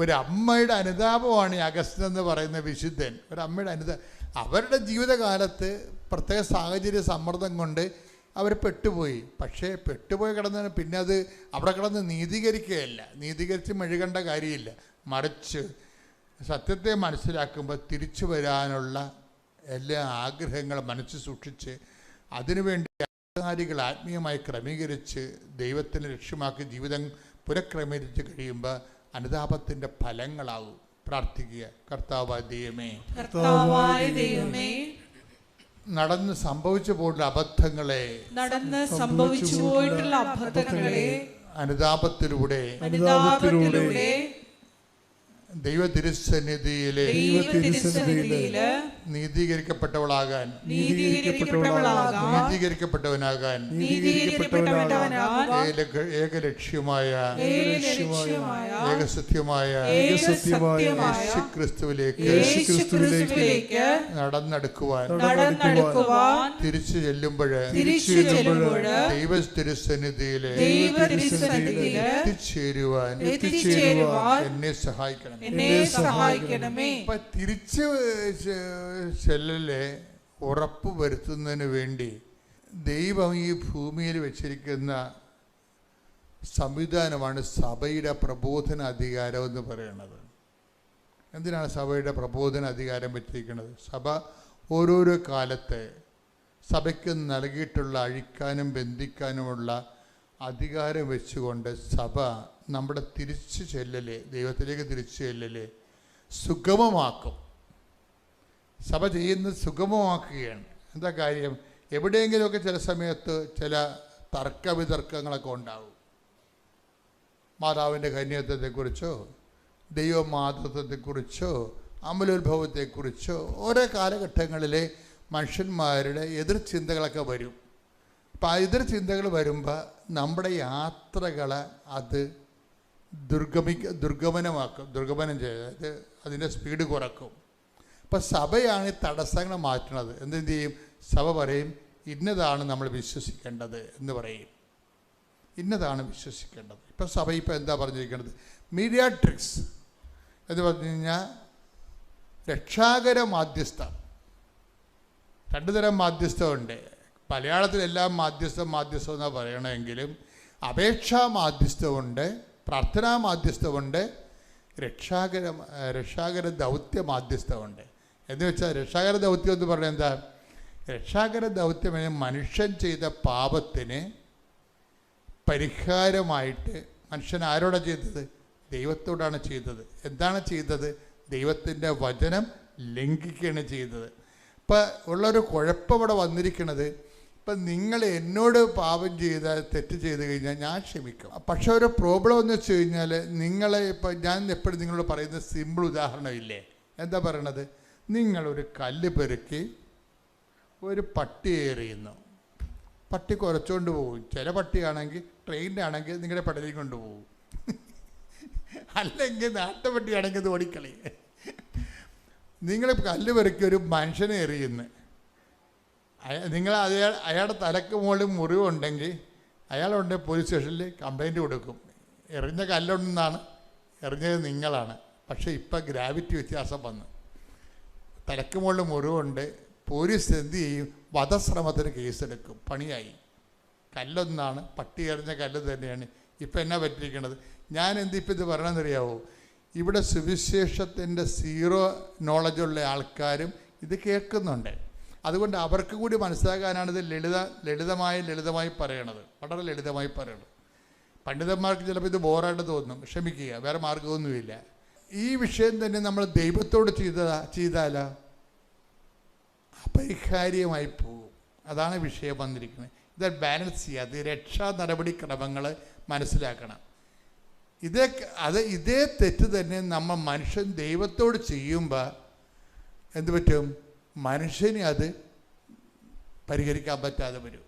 ഒരമ്മയുടെ അനുതാപമാണ് ഈ അഗസ്റ്റിൻ എന്ന് പറയുന്ന വിശുദ്ധൻ. ഒരമ്മയുടെ അവരുടെ ജീവിതകാലത്ത് പ്രത്യേക സാഹചര്യ സമ്മർദ്ദം കൊണ്ട് അവർ പെട്ടുപോയി. പക്ഷേ പെട്ടുപോയി കിടന്നതിന് പിന്നെ അത് അവിടെ കിടന്ന് നീതീകരിക്കുകയല്ല, നീതീകരിച്ച് മെഴുകേണ്ട കാര്യമില്ല. മറിച്ച് സത്യത്തെ മനസ്സിലാക്കുമ്പോൾ തിരിച്ചു വരാനുള്ള എല്ലാ ആഗ്രഹങ്ങളും മനസ്സ് സൂക്ഷിച്ച് അതിനുവേണ്ടി ആചാരികൾ ആത്മീയമായി ക്രമീകരിച്ച് ദൈവത്തിന് ലക്ഷ്യമാക്കി ജീവിതം പുനഃക്രമീകരിച്ച് കഴിയുമ്പോൾ അനുതാപത്തിൻ്റെ ഫലങ്ങളാവും. പ്രാർത്ഥിക്കുക. കർത്താവായ ദൈവമേ, നടന്ന് സംഭവിച്ചു പോയിട്ടുള്ള അബദ്ധങ്ങളെ അനുതാപത്തിലൂടെ ദൈവ തിരുസന്നിധിയിലെ നീതീകരിക്കപ്പെട്ടവളാകാൻ നീതീകരിക്കപ്പെട്ടവനാകാൻ ഏകലക്ഷ്യമായ ഏകസത്യമായ യേശുക്രിസ്തുവിലേക്ക് നടന്നെടുക്കുവാൻ തിരിച്ചു ചെല്ലുമ്പോൾ ദൈവ തിരുസന്നിധിയിലെ എത്തിച്ചേരുവാൻ എന്നെ സഹായിക്കണമേ. തിരിച്ച് ചെല്ലലെ ഉറപ്പ് വരുത്തുന്നതിന് വേണ്ടി ദൈവം ഈ ഭൂമിയിൽ വെച്ചിരിക്കുന്ന സംവിധാനമാണ് സഭയുടെ പ്രബോധന അധികാരം എന്ന് പറയുന്നത്. എന്തിനാണ് സഭയുടെ പ്രബോധന അധികാരം വെച്ചിരിക്കുന്നത്? സഭ ഓരോരോ കാലത്ത് സഭയ്ക്ക് നൽകിയിട്ടുള്ള അഴിക്കാനും ബന്ധിക്കാനുമുള്ള അധികാരം വെച്ചുകൊണ്ട് സഭ നമ്മുടെ തിരിച്ചു ചെല്ലല്, ദൈവത്തിലേക്ക് തിരിച്ചു ചെല്ലല് സുഗമമാക്കും. സഭ ചെയ്യുന്നത് സുഗമമാക്കുകയാണ്. എന്താ കാര്യം? എവിടെയെങ്കിലുമൊക്കെ ചില സമയത്ത് ചില തർക്കവിതർക്കങ്ങളൊക്കെ ഉണ്ടാവും. മാതാവിൻ്റെ കന്യത്വത്തെക്കുറിച്ചോ ദൈവമാതൃത്വത്തെക്കുറിച്ചോ അമലോത്ഭവത്തെക്കുറിച്ചോ ഓരോ കാലഘട്ടങ്ങളിലെ മനുഷ്യന്മാരുടെ എതിർചിന്തകളൊക്കെ വരും. അപ്പം ആ എതിർചിന്തകൾ വരുമ്പോൾ നമ്മുടെ യാത്രകളെ അത് ദുർഗമനം ചെയ്ത് അതിൻ്റെ സ്പീഡ് കുറക്കും. അപ്പം സഭയാണ് തടസ്സങ്ങൾ മാറ്റുന്നത്. എന്ത് ചെയ്യും? സഭ പറയും ഇന്നതാണ് നമ്മൾ വിശ്വസിക്കേണ്ടത് എന്ന് പറയും. ഇന്നതാണ് വിശ്വസിക്കേണ്ടത്. ഇപ്പം സഭ എന്താ പറഞ്ഞിരിക്കുന്നത്? മീഡിയാട്രിക്സ് എന്ന് പറഞ്ഞു കഴിഞ്ഞാൽ രക്ഷാകര മാധ്യസ്ഥം. രണ്ടു തരം മാധ്യസ്ഥമുണ്ട്. മലയാളത്തിലെല്ലാം മാധ്യസ്ഥം എന്നാണ് പറയണമെങ്കിലും അപേക്ഷാ മാധ്യസ്ഥമുണ്ട്, പ്രാർത്ഥനാ മാധ്യസ്ഥമുണ്ട്, രക്ഷാകര ദൗത്യ മാധ്യസ്ഥമുണ്ട്. എന്ന് വെച്ചാൽ രക്ഷാകര ദൗത്യം എന്ന് പറഞ്ഞാൽ എന്താ? രക്ഷാകര ദൗത്യം മനുഷ്യൻ ചെയ്ത പാപത്തിന് പരിഹാരമായിട്ട് മനുഷ്യൻ ആരോടാണ് ചെയ്തത്? ദൈവത്തോടാണ് ചെയ്തത്. എന്താണ് ചെയ്തത്? ദൈവത്തിൻ്റെ വചനം ലംഘിക്കുകയാണ് ചെയ്തത്. ഇപ്പം ഉള്ളൊരു കുഴപ്പം ഇവിടെ വന്നിരിക്കുന്നത്, ഇപ്പം നിങ്ങൾ എന്നോട് പാപം ചെയ്താൽ തെറ്റ് ചെയ്ത് കഴിഞ്ഞാൽ ഞാൻ ക്ഷമിക്കും. പക്ഷെ ഒരു പ്രോബ്ലം എന്ന് വെച്ച് കഴിഞ്ഞാൽ നിങ്ങളെ ഇപ്പം ഞാൻ എപ്പോഴും നിങ്ങളോട് പറയുന്ന സിമ്പിൾ ഉദാഹരണമില്ലേ? എന്താ പറയണത്? നിങ്ങളൊരു കല്ല് പെറുക്കി ഒരു പട്ടി എറിയുന്നു. പട്ടി കുറച്ചുകൊണ്ട് പോകും. ചില പട്ടിയാണെങ്കിൽ ട്രെയിനിൻ്റെ ആണെങ്കിൽ നിങ്ങളുടെ പടലിൽ കൊണ്ടുപോകും. അല്ലെങ്കിൽ നാട്ടുപട്ടിയാണെങ്കിൽ ഇത് ഓടിക്കളി. നിങ്ങൾ കല്ല് പെറുക്കി ഒരു മനുഷ്യനെ എറിയുന്നു. നിങ്ങൾ അയാളുടെ തലക്ക് മുകളിൽ മുറിവുണ്ടെങ്കിൽ അയാളുണ്ടെങ്കിൽ പോലീസ് സ്റ്റേഷനിൽ കംപ്ലൈൻറ്റ് കൊടുക്കും. എറിഞ്ഞ കല്ലൊന്നാണ്, എറിഞ്ഞത് നിങ്ങളാണ്. പക്ഷേ ഇപ്പം ഗ്രാവിറ്റി വ്യത്യാസം വന്നു. തലക്ക് മുകളിൽ മുറിവുണ്ട്. പോലീസ് എന്ത് ചെയ്യും? വധശ്രമത്തിന് കേസെടുക്കും. പണിയായി. കല്ലൊന്നാണ്, പട്ടി എറിഞ്ഞ കല്ല് തന്നെയാണ്. ഇപ്പം എന്നാ പറ്റിയിരിക്കണത്? ഞാൻ ഇപ്പം ഇത് പറയണമെന്നറിയാവോ? ഇവിടെ സുവിശേഷത്തിൻ്റെ സീറോ നോളജുള്ള ആൾക്കാരും ഇത് കേൾക്കുന്നുണ്ട്. അതുകൊണ്ട് അവർക്ക് കൂടി മനസ്സിലാക്കാനാണിത് ലളിതമായി പറയണത്. വളരെ ലളിതമായി പറയണത്. പണ്ഡിതന്മാർക്ക് ചിലപ്പോൾ ഇത് ബോറായിട്ട് തോന്നും. ക്ഷമിക്കുക, വേറെ മാർഗമൊന്നുമില്ല. ഈ വിഷയം തന്നെ നമ്മൾ ദൈവത്തോട് ചെയ്താലോ അപരിഹാര്യമായി പോകും. അതാണ് വിഷയം വന്നിരിക്കുന്നത്. ഇത് ബാലൻസ് ചെയ്യുക. അത് രക്ഷാ നടപടിക്രമങ്ങൾ മനസ്സിലാക്കണം. ഇതേ തെറ്റ് തന്നെ നമ്മൾ മനുഷ്യൻ ദൈവത്തോട് ചെയ്യുമ്പോൾ എന്ത് പറ്റും? മനുഷ്യന് അത് പരിഹരിക്കാൻ പറ്റാതെ വരും.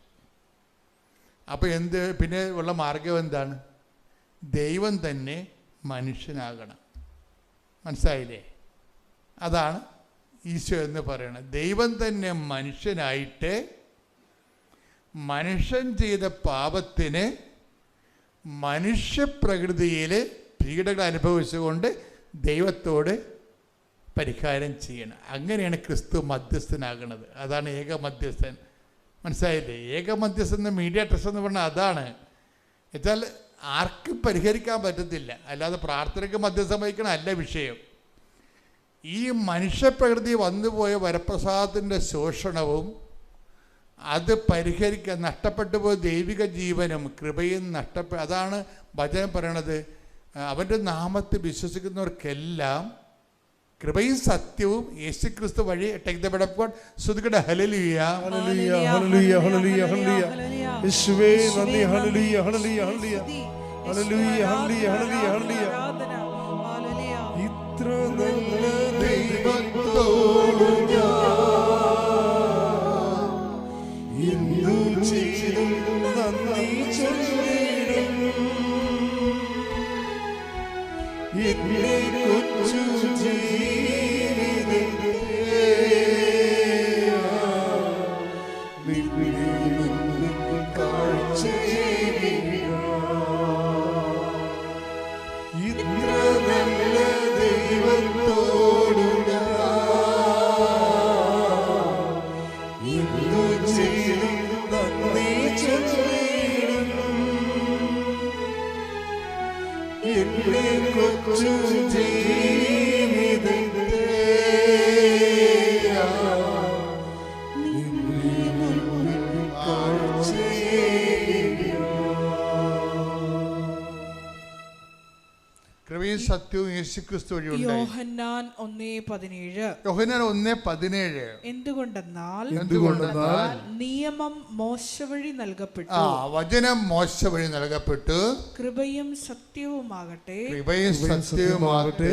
അപ്പോൾ പിന്നെ ഉള്ള മാർഗം എന്താണ്? ദൈവം തന്നെ മനുഷ്യനാകണം. മനസ്സിലായില്ലേ? അതാണ് ഈശോ എന്ന് പറയുന്നത്. ദൈവം തന്നെ മനുഷ്യനായിട്ട് മനുഷ്യൻ ചെയ്ത പാപത്തിന് മനുഷ്യപ്രകൃതിയിൽ പീഡകൾ അനുഭവിച്ചുകൊണ്ട് ദൈവത്തോട് പരിഹാരം ചെയ്യണം. അങ്ങനെയാണ് ക്രിസ്തു മധ്യസ്ഥനാകുന്നത്. അതാണ് ഏക മധ്യസ്ഥൻ. മനസ്സിലായില്ലേ? ഏക മധ്യസ്ഥൻ, മീഡിയേറ്റേഴ്സ് എന്ന് പറഞ്ഞാൽ അതാണ്. എന്നുവെച്ചാൽ ആർക്കും പരിഹരിക്കാൻ പറ്റത്തില്ല. അല്ലാതെ പ്രാർത്ഥനയ്ക്ക് മധ്യസ്ഥം വഹിക്കണം അല്ല വിഷയം. ഈ മനുഷ്യപ്രകൃതി വന്നുപോയ വരപ്രസാദത്തിൻ്റെ ശോഷണവും അത് പരിഹരിക്കാൻ നഷ്ടപ്പെട്ടു പോയ ദൈവിക ജീവനും കൃപയും അതാണ് വചനം പറയണത്. അവൻ്റെ നാമത്തിൽ വിശ്വസിക്കുന്നവർക്കെല്ലാം കൃപയും സത്യവും യേശുക്രിസ്തു വഴി take the bed of God. ശ്രുതികടെ ഹല്ലേലൂയ ഹല്ലേലൂയ ഹല്ലേലൂയ ഹല്ലേലൂയ ഹല്ലേലൂയ. യേശുവേ നന്ദി. ഹല്ലേലൂയ ഹല്ലേലൂയ ഹല്ലേലൂയ ഹല്ലേലൂയ ഹല്ലേലൂയ ഹല്ലേലൂയ ഹല്ലേലൂയ. ഇത്ര നല്ല ദൈവത്തോട് ഞാൻ എന്തു ചെയ്തും നന്ദി ചൊല്ലിടും. എന്നെ കൊച്ചു സത്യവും യേശുക്രിസ്തു വഴി ഉണ്ടായി. യോഹന്നാൻ 1:17. എന്തുകൊണ്ടെന്നാൽ നിയമം മോശ വഴി നൽകപ്പെട്ടു. വചനം മോശ വഴി നൽകപ്പെട്ടു. കൃപയും സത്യവുമാകട്ടെ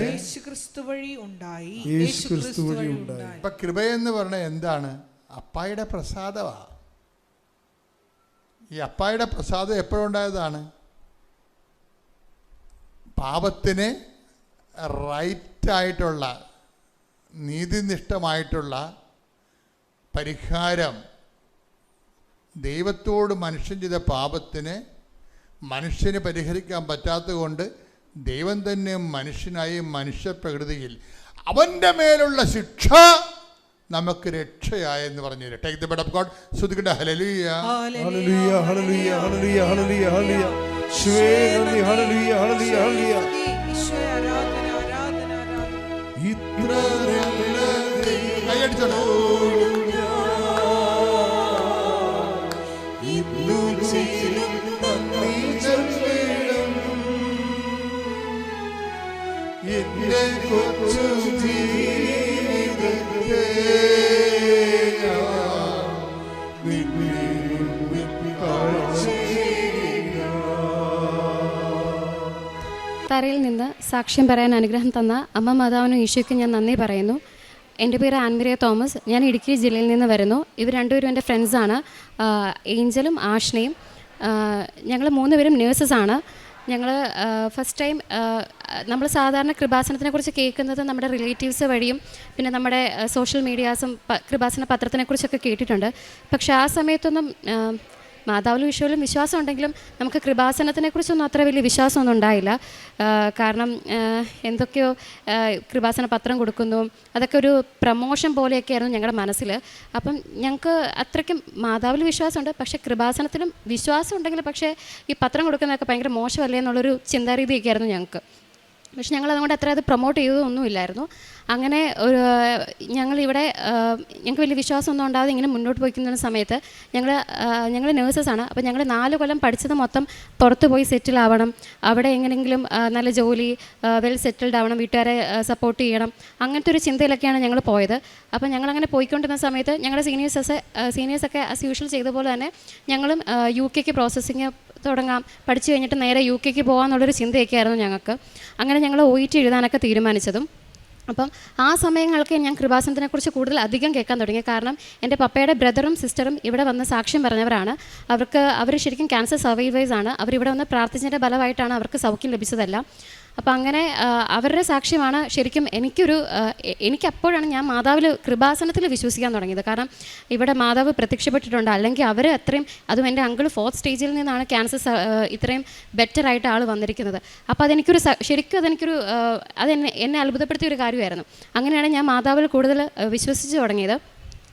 യേശുക്രിസ്തു വഴി ഉണ്ടായി. അപ്പൊ കൃപയെന്ന് പറഞ്ഞ എന്താണ്? അപ്പായുടെ പ്രസാദമാ. ഈ അപ്പായുടെ പ്രസാദം എപ്പോഴുണ്ടായതാണ്? പാപത്തിന് റൈറ്റായിട്ടുള്ള നീതിനിഷ്ഠമായിട്ടുള്ള പരിഹാരം ദൈവത്തോട് മനുഷ്യൻ ചെയ്ത പാപത്തിന് മനുഷ്യന് പരിഹരിക്കാൻ പറ്റാത്തത് കൊണ്ട് ദൈവം തന്നെ മനുഷ്യനായി മനുഷ്യപ്രകൃതിയിൽ അവൻ്റെ മേലുള്ള ശിക്ഷ നമുക്ക് രക്ഷയായെന്ന് പറഞ്ഞു. Take the bed of God. ശ്രുതികടെ ഹല്ലേലൂയ ഹല്ലേലൂയ ഹല്ലേലൂയ ഹല്ലേലൂയ ഹല്ലേലൂയ ഹല്ലേലൂയ. യേശുവേ നന്ദി. ഹല്ലേലൂയ ഹല്ലേലൂയ ഹല്ലേലൂയ. ഈശോയെ ആരാധന ആരാധന ആരാധന. ഇത്ര നല്ല കൈയടിച്ചോളൂ. ഇന്നു ചെയ്തും നന്ദി ചൊല്ലിടും. എന്റെ കൊച്ചു ജീവിതത്തെ തറയിൽ നിന്ന് സാക്ഷ്യം പറയാൻ അനുഗ്രഹം തന്ന അമ്മ മാതാവിനും ഈശോയ്ക്കും ഞാൻ നന്ദി പറയുന്നു. എൻ്റെ പേര് ആൻമരിയ തോമസ്. ഞാൻ ഇടുക്കി ജില്ലയിൽ നിന്ന് വരുന്നു. ഇവർ രണ്ടുപേരും എൻ്റെ ഫ്രണ്ട്സാണ്, ഏഞ്ചലും ആഷ്നയും. ഞങ്ങൾ 3 പേരും നേഴ്സസാണ്. ഞങ്ങൾ ഫസ്റ്റ് ടൈം നമ്മൾ സാധാരണ കൃപാസനത്തിനെ കുറിച്ച് കേൾക്കുന്നത് നമ്മുടെ റിലേറ്റീവ്സ് വഴിയും പിന്നെ നമ്മുടെ സോഷ്യൽ മീഡിയാസും കൃപാസന പത്രത്തിനെക്കുറിച്ചൊക്കെ കേട്ടിട്ടുണ്ട്. പക്ഷേ ആ സമയത്തൊന്നും മാതാവിലും ഈശോയിലും വിശ്വാസം ഉണ്ടെങ്കിലും നമുക്ക് കൃപാസനത്തിനെക്കുറിച്ചൊന്നും അത്ര വലിയ വിശ്വാസമൊന്നും ഉണ്ടായില്ല. കാരണം എന്തൊക്കെയോ കൃപാസന പത്രം കൊടുക്കുന്നു, അതൊക്കെ ഒരു പ്രമോഷൻ പോലെയൊക്കെയായിരുന്നു ഞങ്ങളുടെ മനസ്സിൽ. അപ്പം ഞങ്ങൾക്ക് അത്രയ്ക്കും മാതാവിൽ വിശ്വാസമുണ്ട്, പക്ഷേ കൃപാസനത്തിലും വിശ്വാസം ഉണ്ടെങ്കിൽ പക്ഷേ ഈ പത്രം കൊടുക്കുന്നതൊക്കെ ഭയങ്കര മോശമല്ലേ എന്നുള്ളൊരു ചിന്താരീതിയൊക്കെ ആയിരുന്നു ഞങ്ങൾക്ക്. പക്ഷെ ഞങ്ങളതുകൊണ്ട് അത്ര അത് പ്രൊമോട്ട് ചെയ്തതൊന്നുമില്ലായിരുന്നു. അങ്ങനെ ഞങ്ങളിവിടെ ഞങ്ങൾക്ക് വലിയ വിശ്വാസമൊന്നും ഉണ്ടാകാതെ ഇങ്ങനെ മുന്നോട്ട് പോയിക്കുന്ന സമയത്ത് ഞങ്ങൾ നേഴ്സസാണ്. അപ്പോൾ ഞങ്ങൾ 4 കൊല്ലം പഠിച്ചത് മൊത്തം പുറത്ത് പോയി സെറ്റിൽ ആവണം, അവിടെ എങ്ങനെയെങ്കിലും നല്ല ജോലി വെൽ സെറ്റിൽഡ് ആവണം, വീട്ടുകാരെ സപ്പോർട്ട് ചെയ്യണം, അങ്ങനത്തെ ഒരു ചിന്തയിലൊക്കെയാണ് ഞങ്ങൾ പോയത്. അപ്പോൾ ഞങ്ങളങ്ങനെ പോയിക്കൊണ്ടിരുന്ന സമയത്ത് ഞങ്ങളുടെ സീനിയേഴ്സൊക്കെ ആസ് യൂഷ്വൽ ചെയ്ത പോലെ തന്നെ ഞങ്ങളും UK പ്രോസസ്സിങ് തുടങ്ങാം, പഠിച്ചു കഴിഞ്ഞിട്ട് നേരെ UK പോകാമെന്നുള്ളൊരു ചിന്തയൊക്കെയായിരുന്നു ഞങ്ങൾക്ക്. അങ്ങനെ ഞങ്ങൾ OET എഴുതാനൊക്കെ തീരുമാനിച്ചതും. അപ്പം ആ സമയങ്ങൾക്ക് ഞാൻ കൃപാസനത്തിനെക്കുറിച്ച് കൂടുതൽ അധികം കേൾക്കാൻ തുടങ്ങി. കാരണം എൻ്റെ പപ്പയുടെ ബ്രദറും സിസ്റ്ററും ഇവിടെ വന്ന് സാക്ഷ്യം പറഞ്ഞവരാണ്. അവർ ശരിക്കും ക്യാൻസർ സർവൈവേഴ്സാണ്. അവരിവിടെ വന്ന് പ്രാർത്ഥിച്ചതിൻ്റെ ഫലമായിട്ടാണ് അവർക്ക് സൗഖ്യം ലഭിച്ചതെല്ലാം. അപ്പോൾ അങ്ങനെ അവരുടെ സാക്ഷ്യമാണ് ശരിക്കും എനിക്കപ്പോഴാണ് ഞാൻ മാതാവിൽ കൃപാസനത്തിൽ വിശ്വസിക്കാൻ തുടങ്ങിയത്. കാരണം ഇവിടെ മാതാവ് പ്രത്യക്ഷപ്പെട്ടിട്ടുണ്ട്, അല്ലെങ്കിൽ അവർ അത്രയും, അതും എൻ്റെ അങ്കിൾ 4th സ്റ്റേജിൽ നിന്നാണ് ക്യാൻസർ ഇത്രയും ബെറ്ററായിട്ട് ആൾ വന്നിരിക്കുന്നത്. അപ്പോൾ അതെനിക്കൊരു ശരിക്കും എന്നെ അത്ഭുതപ്പെടുത്തിയ ഒരു കാര്യമായിരുന്നു. അങ്ങനെയാണ് ഞാൻ മാതാവിൽ കൂടുതൽ വിശ്വസിച്ച് തുടങ്ങിയത്.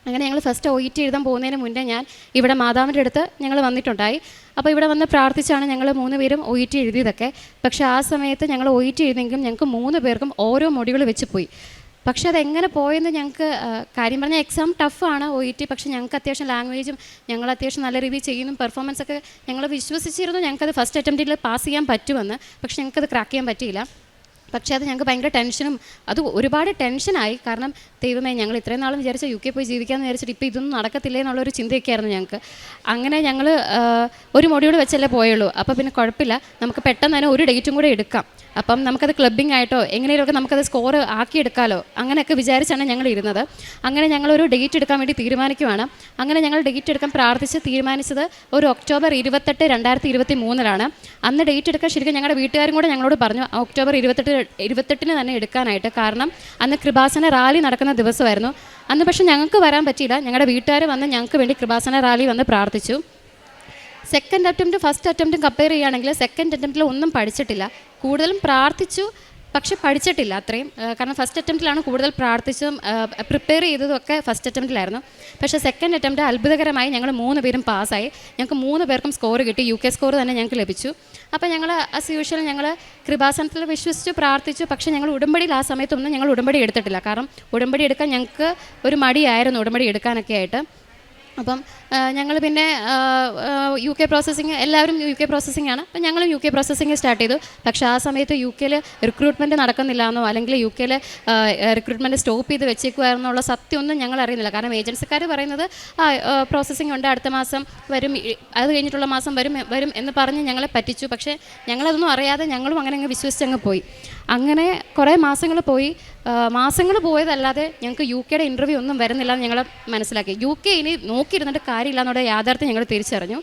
അങ്ങനെ ഞങ്ങൾ ഫസ്റ്റ് OET എഴുതാൻ പോകുന്നതിന് മുന്നേ ഞാൻ ഇവിടെ മാതാവിൻ്റെ അടുത്ത് ഞങ്ങൾ വന്നിട്ടുണ്ടായി. അപ്പോൾ ഇവിടെ വന്ന് പ്രാർത്ഥിച്ചാണ് ഞങ്ങൾ 3 പേരും OET എഴുതിയതൊക്കെ. പക്ഷേ ആ സമയത്ത് ഞങ്ങൾ OET എഴുതിയെങ്കിലും ഞങ്ങൾക്ക് 3 പേർക്കും ഓരോ മൊഡ്യൂൾ വെച്ച് പോയി. പക്ഷേ അതെങ്ങനെ പോയെന്ന് ഞങ്ങൾക്ക് കാര്യം പറഞ്ഞാൽ എക്സാം ടഫാണ് OET. പക്ഷേ ഞങ്ങൾക്ക് അത്യാവശ്യം ലാംഗ്വേജും ഞങ്ങൾ അത്യാവശ്യം നല്ല രീതിയിൽ ചെയ്യുന്നു, പെർഫോമൻസൊക്കെ ഞങ്ങൾ വിശ്വസിച്ചിരുന്നു ഞങ്ങൾക്കത് ഫസ്റ്റ് അറ്റംപ്റ്റിൽ പാസ് ചെയ്യാൻ പറ്റുമെന്ന്. പക്ഷേ ഞങ്ങൾക്കത് ക്രാക്ക് ചെയ്യാൻ പറ്റിയില്ല. പക്ഷേ അത് ഞങ്ങൾക്ക് ഭയങ്കര ടെൻഷനും, അത് ഒരുപാട് ടെൻഷനായി. കാരണം ദൈവമേ, ഞങ്ങൾ ഇത്രയും നാളും വിചാരിച്ച UK പോയി ജീവിക്കാമെന്ന് വിചാരിച്ചിട്ട് ഇപ്പോൾ ഇതൊന്നും നടക്കത്തില്ലേ എന്നുള്ളൊരു ചിന്തയൊക്കെ ആയിരുന്നു ഞങ്ങൾക്ക്. അങ്ങനെ ഞങ്ങൾ ഒരു മൊഡ്യൂൾ വെച്ചല്ലേ പോയുള്ളൂ. അപ്പോൾ പിന്നെ കുഴപ്പമില്ല, നമുക്ക് പെട്ടെന്ന് തന്നെ ഒരു ഡേറ്റും കൂടെ എടുക്കാം, അപ്പം നമുക്കത് ക്ലബ്ബിംഗ് ആയിട്ടോ എങ്ങനെയൊക്കെ നമുക്കത് സ്കോർ ആക്കിയെടുക്കാമല്ലോ, അങ്ങനെയൊക്കെ വിചാരിച്ചാണ് ഞങ്ങൾ ഇരുന്നത്. അങ്ങനെ ഞങ്ങളൊരു ഡേറ്റ് എടുക്കാൻ വേണ്ടി തീരുമാനിക്കുവാണ്. അങ്ങനെ ഞങ്ങൾ ഡേറ്റ് എടുക്കാൻ തീരുമാനിച്ചത് ഒരു October 28, 2023 അന്ന് ഡേറ്റ് എടുക്കാൻ ശരിക്കും ഞങ്ങളുടെ വീട്ടുകാരും കൂടെ ഞങ്ങളോട് പറഞ്ഞു October 28 തന്നെ എടുക്കാനായിട്ട്. കാരണം അന്ന് കൃപാസന റാലി നടക്കുന്ന ദിവസമായിരുന്നു അന്ന്. പക്ഷേ ഞങ്ങൾക്ക് വരാൻ പറ്റിയില്ല. ഞങ്ങളുടെ വീട്ടുകാർ വന്ന് ഞങ്ങൾക്ക് വേണ്ടി കൃപാസന റാലി വന്ന് പ്രാർത്ഥിച്ചു. സെക്കൻഡ് അറ്റംപ്റ്റും ഫസ്റ്റ് അറ്റംപ്റ്റും കമ്പയർ ചെയ്യുകയാണെങ്കിൽ സെക്കൻഡ് അറ്റംപ്റ്റിൽ ഒന്നും പഠിച്ചിട്ടില്ല. കൂടുതലും പ്രാർത്ഥിച്ചു, പക്ഷെ പഠിച്ചിട്ടില്ല അത്രയും. കാരണം ഫസ്റ്റ് അറ്റംപ്റ്റിലാണ് കൂടുതൽ പ്രാർത്ഥിച്ചതും പ്രിപ്പയർ ചെയ്തതും ഒക്കെ ഫസ്റ്റ് അറ്റംപ്റ്റിലായിരുന്നു. പക്ഷേ സെക്കൻഡ് അറ്റംപ്റ്റ് അത്ഭുതകരമായി ഞങ്ങൾ 3 പേരും പാസ്സായി. ഞങ്ങൾക്ക് 3 പേർക്കും സ്കോർ കിട്ടി. UK സ്കോർ തന്നെ ഞങ്ങൾക്ക് ലഭിച്ചു. അപ്പോൾ ഞങ്ങൾ ആസ് യൂഷ്വൽ ഞങ്ങൾ കൃപാസനത്തിൽ വിശ്വസിച്ചു പ്രാർത്ഥിച്ചു. പക്ഷേ ഞങ്ങൾ ഉടമ്പടിയിൽ ആ സമയത്തൊന്നും ഞങ്ങൾ ഉടമ്പടി എടുത്തിട്ടില്ല. കാരണം ഉടമ്പടി എടുക്കാൻ ഞങ്ങൾക്ക് ഒരു മടിയായിരുന്നു, ഉടമ്പടി എടുക്കാനൊക്കെ ആയിട്ട്. അപ്പം ഞങ്ങൾ പിന്നെ UK പ്രോസസ്സിങ്, എല്ലാവരും UK പ്രോസസ്സിംഗ് ആണ്. അപ്പം ഞങ്ങളും UK പ്രോസസ്സിങ് സ്റ്റാർട്ട് ചെയ്തു. പക്ഷേ ആ സമയത്ത് UK റിക്രൂട്ട്മെൻറ്റ് നടക്കുന്നില്ല എന്നോ അല്ലെങ്കിൽ UK റിക്രൂട്ട്മെൻറ്റ് സ്റ്റോപ്പ് ചെയ്ത് വെച്ചേക്കുമായിരുന്നുള്ള സത്യമൊന്നും ഞങ്ങൾ അറിയുന്നില്ല. കാരണം ഏജൻസിക്കാർ പറയുന്നത് പ്രോസസ്സിംഗ് ഉണ്ട്, അടുത്ത മാസം വരും, അത് കഴിഞ്ഞിട്ടുള്ള മാസം വരും എന്ന് പറഞ്ഞ് ഞങ്ങളെ പറ്റിച്ചു. പക്ഷേ ഞങ്ങളതൊന്നും അറിയാതെ ഞങ്ങളും അങ്ങനെ അങ്ങ് വിശ്വസിച്ചങ്ങ് പോയി. അങ്ങനെ കുറേ മാസങ്ങൾ പോയി. മാസങ്ങൾ പോയതല്ലാതെ ഞങ്ങൾക്ക് UK ഇൻ്റർവ്യൂ ഒന്നും വരുന്നില്ല എന്ന് ഞങ്ങൾ മനസ്സിലാക്കി. UK ഇനി നോക്കിയിരുന്നിട്ട് കാര്യമില്ല എന്നുള്ള യാഥാർത്ഥ്യം ഞങ്ങൾ തിരിച്ചറിഞ്ഞു.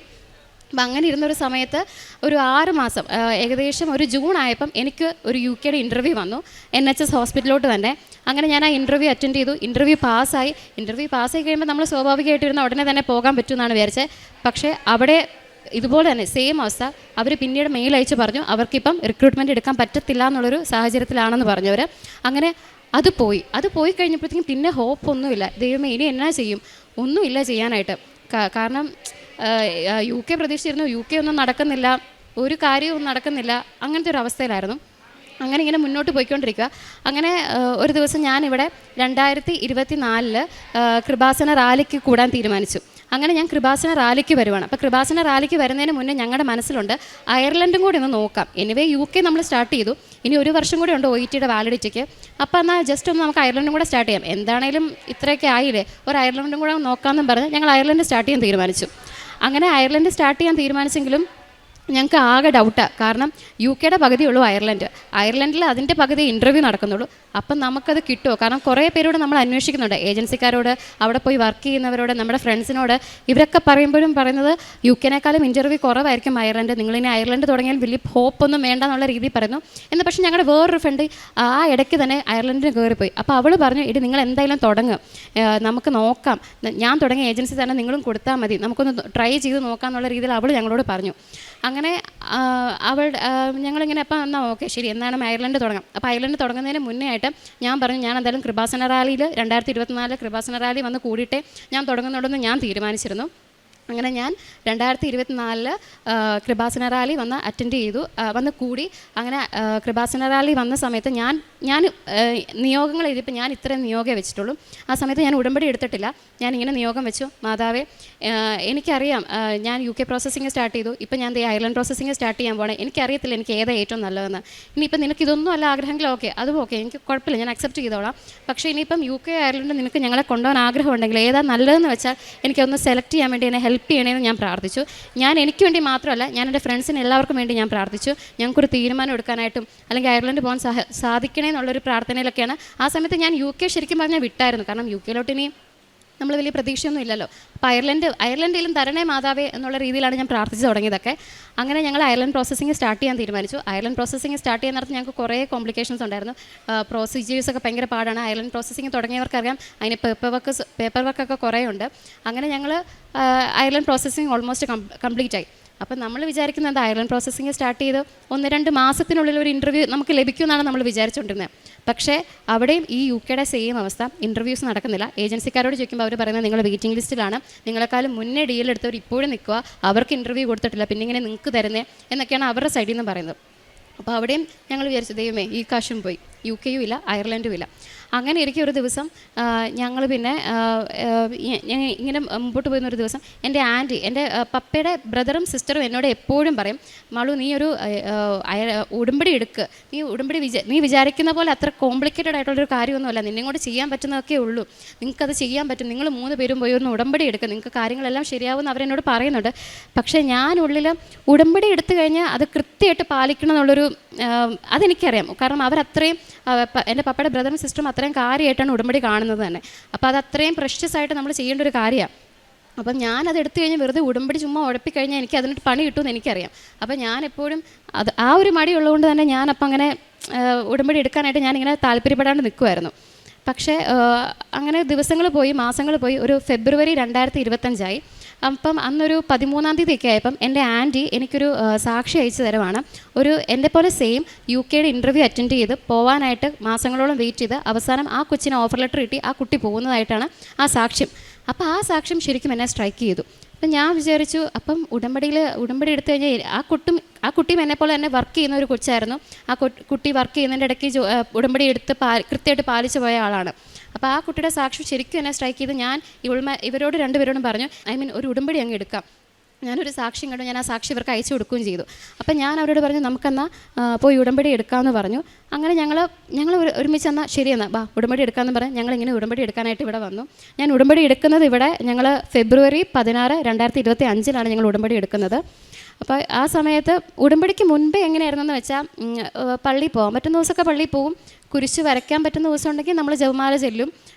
അപ്പം അങ്ങനെ ഇരുന്നൊരു സമയത്ത് ഒരു 6 മാസം, ഏകദേശം ഒരു ജൂൺ ആയപ്പം എനിക്ക് ഒരു UK ഇൻ്റർവ്യൂ വന്നു, NHS ഹോസ്പിറ്റലിലോട്ട് തന്നെ. അങ്ങനെ ഞാൻ ആ ഇൻ്റർവ്യൂ അറ്റൻഡ് ചെയ്തു. ഇൻ്റർവ്യൂ പാസ്സായി കഴിയുമ്പോൾ നമ്മൾ സ്വാഭാവികമായിട്ടിരുന്ന ഉടനെ തന്നെ പോകാൻ പറ്റുമെന്നാണ് വിചാരിച്ചത്. പക്ഷേ അവിടെ ഇതുപോലെ തന്നെ സെയിം അവസ്ഥ. അവർ പിന്നീട് മെയിൽ അയച്ച് പറഞ്ഞു അവർക്കിപ്പം റിക്രൂട്ട്മെൻറ്റ് എടുക്കാൻ പറ്റത്തില്ല എന്നുള്ളൊരു സാഹചര്യത്തിലാണെന്ന് പറഞ്ഞവർ. അങ്ങനെ അത് പോയി കഴിഞ്ഞപ്പോഴത്തേക്കും പിന്നെ ഹോപ്പൊന്നുമില്ല. ദൈവമേ, ഇനി എന്നാ ചെയ്യും? ഒന്നുമില്ല ചെയ്യാനായിട്ട്. കാരണം UK പ്രതീക്ഷിച്ചിരുന്നു, UK ഒന്നും നടക്കുന്നില്ല, ഒരു കാര്യവും നടക്കുന്നില്ല, അങ്ങനത്തെ ഒരു അവസ്ഥയിലായിരുന്നു. അങ്ങനെ ഇങ്ങനെ മുന്നോട്ട് പോയിക്കൊണ്ടിരിക്കുക. അങ്ങനെ ഒരു ദിവസം ഞാനിവിടെ 2024 കൃപാസന റാലിക്ക് കൂടാൻ തീരുമാനിച്ചു. അങ്ങനെ ഞാൻ കൃപാസന റാലിക്ക് വരുവാണ്. അപ്പോൾ കൃപാസന റാലിക്ക് വരുന്നതിന് മുന്നേ ഞങ്ങളുടെ മനസ്സിലുണ്ട് അയർലൻഡും കൂടി ഒന്ന് നോക്കാം. എനിവേ UK നമ്മൾ സ്റ്റാർട്ട് ചെയ്തു, ഇനി 1 വർഷം കൂടി ഉണ്ട് OET വാലിഡിറ്റിക്ക്. അപ്പോൾ എന്നാൽ ജസ്റ്റ് ഒന്ന് നമുക്ക് അയർലൻഡും കൂടെ സ്റ്റാർട്ട് ചെയ്യാം, എന്താണേലും ഇത്രയൊക്കെ ആയില്ലേ, ഒരു അയർലൻഡും കൂടെ നോക്കാമെന്നും പറഞ്ഞ് ഞങ്ങൾ അയർലൻഡ് സ്റ്റാർട്ട് ചെയ്യാൻ തീരുമാനിച്ചു. അങ്ങനെ അയർലൻഡ് സ്റ്റാർട്ട് ചെയ്യാൻ തീരുമാനിച്ചെങ്കിലും ഞങ്ങൾക്ക് ആകെ ഡൗട്ടാണ്. കാരണം UK പകുതിയുള്ളൂ അയർലൻഡിൽ അതിൻ്റെ പകുതി ഇൻ്റർവ്യൂ നടക്കുന്നുള്ളൂ. അപ്പം നമുക്കത് കിട്ടുമോ? കാരണം കുറേ പേരോട് നമ്മൾ അന്വേഷിക്കുന്നുണ്ട്, ഏജൻസിക്കാരോട്, അവിടെ പോയി വർക്ക് ചെയ്യുന്നവരോട്, നമ്മുടെ ഫ്രണ്ട്സിനോട്. ഇവരൊക്കെ പറയുമ്പോഴും പറയുന്നത് UK ഇൻ്റർവ്യൂ കുറവായിരിക്കും അയർലൻഡ്, നിങ്ങളിനി അയർലൻഡ് തുടങ്ങിയാൽ വലിയ ഹോപ്പൊന്നും വേണ്ട എന്നുള്ള രീതിയിൽ പറയുന്നു. എന്ന് പക്ഷേ ഞങ്ങളുടെ വേറൊരു ഫ്രണ്ട് ആ ഇടയ്ക്ക് തന്നെ അയർലൻഡിന് കയറിപ്പോയി. അപ്പോൾ അവൾ പറഞ്ഞു, ഇത് നിങ്ങൾ എന്തായാലും തുടങ്ങും, നമുക്ക് നോക്കാം, ഞാൻ തുടങ്ങിയ ഏജൻസി തന്നെ നിങ്ങളും കൊടുത്താൽ മതി, നമുക്കൊന്ന് ട്രൈ ചെയ്ത് നോക്കാം എന്നുള്ള രീതിയിൽ അവൾ ഞങ്ങളോട് പറഞ്ഞു. അങ്ങനെ ഞങ്ങളിങ്ങനെ അപ്പം എന്നാൽ ഓക്കെ ശരി, എന്നാണ് അയർലൻഡ് തുടങ്ങാം. അപ്പോൾ അയർലൻഡ് തുടങ്ങുന്നതിന് മുന്നേ ആയിട്ട് ഞാൻ പറഞ്ഞു, ഞാൻ എന്തായാലും കൃപാസന റാലിയിൽ 2024 കൃപാസന റാലി വന്ന് കൂടിയിട്ടേ ഞാൻ തുടങ്ങുന്നുള്ളൂ ഞാൻ തീരുമാനിച്ചിരുന്നു. അങ്ങനെ ഞാൻ 2024 കൃപാസന റാലി വന്ന് അറ്റൻഡ് ചെയ്തു, വന്ന് കൂടി. അങ്ങനെ കൃപാസന റാലി വന്ന സമയത്ത് ഞാൻ നിയോഗങ്ങൾ എഴുതിയപ്പോൾ ഞാൻ ഇത്രയും നിയോഗമേ വെച്ചിട്ടുള്ളൂ. ആ സമയത്ത് ഞാൻ ഉടമ്പടി എടുത്തിട്ടില്ല. ഞാനിങ്ങനെ നിയോഗം വെച്ചു, മാതാവേ എനിക്കറിയാം ഞാൻ UK പ്രോസസ്സിങ് സ്റ്റാർട്ട് ചെയ്തു, ഇപ്പം ഞാൻ അയർലൻഡ് പ്രോസസ്സിങ് സ്റ്റാർട്ട് ചെയ്യാൻ പോകണേ, എനിക്കറിയത്തില്ല എനിക്ക് ഏതാ ഏറ്റവും നല്ലതെന്ന്. ഇനിയിപ്പം നിനക്ക് ഇതൊന്നും അല്ല ആഗ്രഹമെങ്കിൽ ഓക്കെ, അതും ഓക്കെ, എനിക്ക് കുഴപ്പമില്ല, ഞാൻ അക്സെപ്റ്റ് ചെയ്തോളാം. പക്ഷേ ഇനിയിപ്പം UK അയർലൻഡ് നിനക്ക് ഞങ്ങളെ കൊണ്ടുപോകാൻ ആഗ്രഹമുണ്ടെങ്കിൽ ഏതാ നല്ലതെന്ന് വെച്ചാൽ എനിക്കൊന്ന് സെലക്ട് ചെയ്യാൻ വേണ്ടി എന്നെ ഹെൽപ്പ് ചെയ്യണമെന്ന് ഞാൻ പ്രാർത്ഥിച്ചു. ഞാൻ എനിക്ക് വേണ്ടി മാത്രമല്ല, ഞാൻ എൻ്റെ ഫ്രണ്ട്സിന് എല്ലാവർക്കും വേണ്ടി ഞാൻ പ്രാർത്ഥിച്ചു. ഞങ്ങൾക്കൊരു തീരുമാനം എടുക്കാനായിട്ടും അല്ലെങ്കിൽ അയർലൻഡ് പോകാൻ സാധിക്കണേ എന്നുള്ളൊരു പ്രാർത്ഥനയിലൊക്കെയാണ്. ആ സമയത്ത് ഞാൻ UK ശരിക്കും പറഞ്ഞാൽ വിട്ടായിരുന്നു. കാരണം UK ഇനി നമ്മൾ വലിയ പ്രതീക്ഷയൊന്നും ഇല്ലല്ലോ. അപ്പോൾ അയർലൻഡിലും തരണേ മാതാവേ എന്നുള്ള രീതിയിലാണ് ഞാൻ പ്രാർത്ഥിച്ച് തുടങ്ങിയതൊക്കെ. അങ്ങനെ ഞങ്ങൾ അയർലൻഡ് പ്രോസസ്സിങ് സ്റ്റാർട്ട് ചെയ്യാൻ തീരുമാനിച്ചു. അയർലൻഡ് പ്രോസസ്സിങ് സ്റ്റാർട്ട് ചെയ്യാൻ നേരത്ത് ഞങ്ങൾക്ക് കുറേ കോംപ്ലിക്കേഷൻസ് ഉണ്ടായിരുന്നു. പ്രൊസീജിയേഴ്സൊക്കെ ഭയങ്കര പാടാണ്. അയർലൻഡ് പ്രോസസ്സിങ് തുടങ്ങിയവർക്കറിയാം അതിന് പേപ്പർ വർക്കൊക്കെ കുറേ ഉണ്ട്. അങ്ങനെ ഞങ്ങൾ അയർലൻഡ് പ്രോസസ്സിങ് ഓൾമോസ്റ്റ് കംപ്ലീറ്റ് ആയി. അപ്പം നമ്മൾ വിചാരിക്കുന്നത് അയർലൻഡ് പ്രോസസ്സിങ് സ്റ്റാർട്ട് ചെയ്ത് 1-2 മാസത്തിനുള്ളിൽ ഒരു ഇൻ്റർവ്യൂ നമുക്ക് ലഭിക്കുമെന്നാണ് നമ്മൾ വിചാരിച്ചുകൊണ്ടിരുന്നത്. പക്ഷേ അവിടെയും ഈ UK സെയിം അവസ്ഥ, ഇൻ്റർവ്യൂസ് നടക്കുന്നില്ല. ഏജൻസിക്കാരോട് ചോദിക്കുമ്പോൾ അവർ പറയുന്നത് നിങ്ങൾ വെയിറ്റിംഗ് ലിസ്റ്റിലാണ്, നിങ്ങളെക്കാളും മുന്നേ ഡീലെടുത്തവർ ഇപ്പോഴും നിൽക്കുക, അവർക്ക് ഇൻ്റർവ്യൂ കൊടുത്തിട്ടില്ല, പിന്നെ ഇങ്ങനെ നിങ്ങൾക്ക് തരുന്നത് എന്നൊക്കെയാണ് അവരുടെ സൈഡിൽ നിന്ന് പറയുന്നത്. അപ്പോൾ അവിടെയും ഞങ്ങൾ വിചാരിച്ചു ദൈവമേ ഈ കാശും പോയി, UK ഇല്ല, അയർലൻഡും ഇല്ല. അങ്ങനെ ഇരിക്കും ഒരു ദിവസം ഞങ്ങൾ പിന്നെ ഇങ്ങനെ മുമ്പോട്ട് പോയിരുന്നൊരു ദിവസം എൻ്റെ ആൻറ്റി, എൻ്റെ പപ്പയുടെ ബ്രദറും സിസ്റ്ററും എന്നോട് എപ്പോഴും പറയും, മാളു നീ ഒരു ഉടമ്പടി എടുക്ക്, നീ വിചാരിക്കുന്ന പോലെ അത്ര കോംപ്ലിക്കേറ്റഡ് ആയിട്ടുള്ളൊരു കാര്യമൊന്നുമല്ല, നിന്നെ കൊണ്ട് ചെയ്യാൻ പറ്റുന്നതൊക്കെ ഉള്ളൂ, നിങ്ങൾക്കത് ചെയ്യാൻ പറ്റും, നിങ്ങൾ 3 പേരും പോയി ഒന്ന് ഉടമ്പടി എടുക്കുക, നിങ്ങൾക്ക് കാര്യങ്ങളെല്ലാം ശരിയാവുമെന്ന് അവരെന്നോട് പറയുന്നുണ്ട്. പക്ഷേ ഞാൻ ഉള്ളിൽ ഉടമ്പടി എടുത്തു കഴിഞ്ഞാൽ അത് കൃത്യമായിട്ട് പാലിക്കണം എന്നുള്ളൊരു അതെനിക്കറിയാം. കാരണം അവരത്രയും എൻ്റെ പപ്പയുടെ ബ്രദറും സിസ്റ്ററും അത്രയും കാര്യമായിട്ടാണ് ഉടമ്പടി കാണുന്നത് തന്നെ. അപ്പോൾ അത് അത്രയും പ്രഷ്യസ് ആയിട്ട് നമ്മൾ ചെയ്യേണ്ട ഒരു കാര്യമാണ്. അപ്പം ഞാനത് എടുത്തു കഴിഞ്ഞാൽ വെറുതെ ഉടമ്പടി ചുമ്മാ ഉഴപ്പിക്കഴിഞ്ഞാൽ എനിക്ക് അതിനൊരു പണി കിട്ടുമെന്ന് എനിക്കറിയാം. അപ്പം ഞാനെപ്പോഴും ആ ഒരു മടി ഉള്ളതുകൊണ്ട് തന്നെ ഞാനപ്പം അങ്ങനെ ഉടമ്പടി എടുക്കാനായിട്ട് ഞാനിങ്ങനെ താല്പര്യപ്പെടാണ്ട് നിൽക്കുമായിരുന്നു. പക്ഷേ അങ്ങനെ ദിവസങ്ങൾ പോയി, മാസങ്ങൾ പോയി. ഒരു ഫെബ്രുവരി 2025 അപ്പം അന്നൊരു 13-ാം തീയതിയൊക്കെ ആയപ്പം എൻ്റെ ആൻറ്റി എനിക്കൊരു സാക്ഷി അയച്ചു തരുവാണ്. എൻ്റെ പോലെ സെയിം UK ഇൻ്റർവ്യൂ അറ്റൻഡ് ചെയ്ത് പോകാനായിട്ട് മാസങ്ങളോളം വെയിറ്റ് ചെയ്ത് അവസാനം ആ കൊച്ചിന് ഓഫർ ലെറ്റർ കിട്ടി, ആ കുട്ടി പോകുന്നതായിട്ടാണ് ആ സാക്ഷ്യം. അപ്പോൾ ആ സാക്ഷ്യം ശരിക്കും എന്നെ സ്ട്രൈക്ക് ചെയ്തു. അപ്പം ഞാൻ വിചാരിച്ചു അപ്പം ഉടമ്പടി എടുത്തു കഴിഞ്ഞാൽ ആ കുട്ടിയും എന്നെപ്പോലെ തന്നെ വർക്ക് ചെയ്യുന്ന ഒരു കൊച്ചായിരുന്നു. ആ കുട്ടി വർക്ക് ചെയ്യുന്നതിൻ്റെ ഇടയ്ക്ക് ഉടമ്പടി എടുത്ത് കൃത്യമായിട്ട് പാലിച്ചു പോയ ആളാണ്. അപ്പോൾ ആ കുട്ടിയുടെ സാക്ഷ്യം ശരിക്കും എന്നെ സ്ട്രൈക്ക് ചെയ്ത് ഞാൻ ഇവരോട് 2 പേരോടും പറഞ്ഞു, ഒരു ഉടമ്പടി അങ്ങ് എടുക്കാം. ഞാനൊരു സാക്ഷ്യം കണ്ടു, ഞാൻ ആ സാക്ഷി ഇവർക്ക് അയച്ചു കൊടുക്കുകയും ചെയ്തു. അപ്പം ഞാൻ അവരോട് പറഞ്ഞു നമുക്കെന്നാൽ പോയി ഉടമ്പടി എടുക്കാമെന്ന് പറഞ്ഞു. അങ്ങനെ ഞങ്ങൾ ഒരുമിച്ച് എന്നാൽ ശരിയെന്നാൽ ഉടമ്പടി എടുക്കാമെന്ന് പറഞ്ഞ് ഞങ്ങളിങ്ങനെ ഉടമ്പടി എടുക്കാനായിട്ട് ഇവിടെ വന്നു. ഞാൻ ഉടമ്പടി എടുക്കുന്നത് ഇവിടെ ഞങ്ങൾ ഫെബ്രുവരി 16, 2025 ഞങ്ങൾ ഉടമ്പടി എടുക്കുന്നത്. അപ്പോൾ ആ സമയത്ത് ഉടമ്പടിക്ക് മുൻപേ എങ്ങനെയായിരുന്നെന്ന് വെച്ചാൽ പള്ളിയിൽ പോകാം, പറ്റുന്ന ദിവസമൊക്കെ പള്ളിയിൽ പോകും, കുരിശ് വരയ്ക്കാൻ പറ്റുന്ന ദിവസം ഉണ്ടെങ്കിൽ നമ്മൾ ജപമാല ചെല്ലും.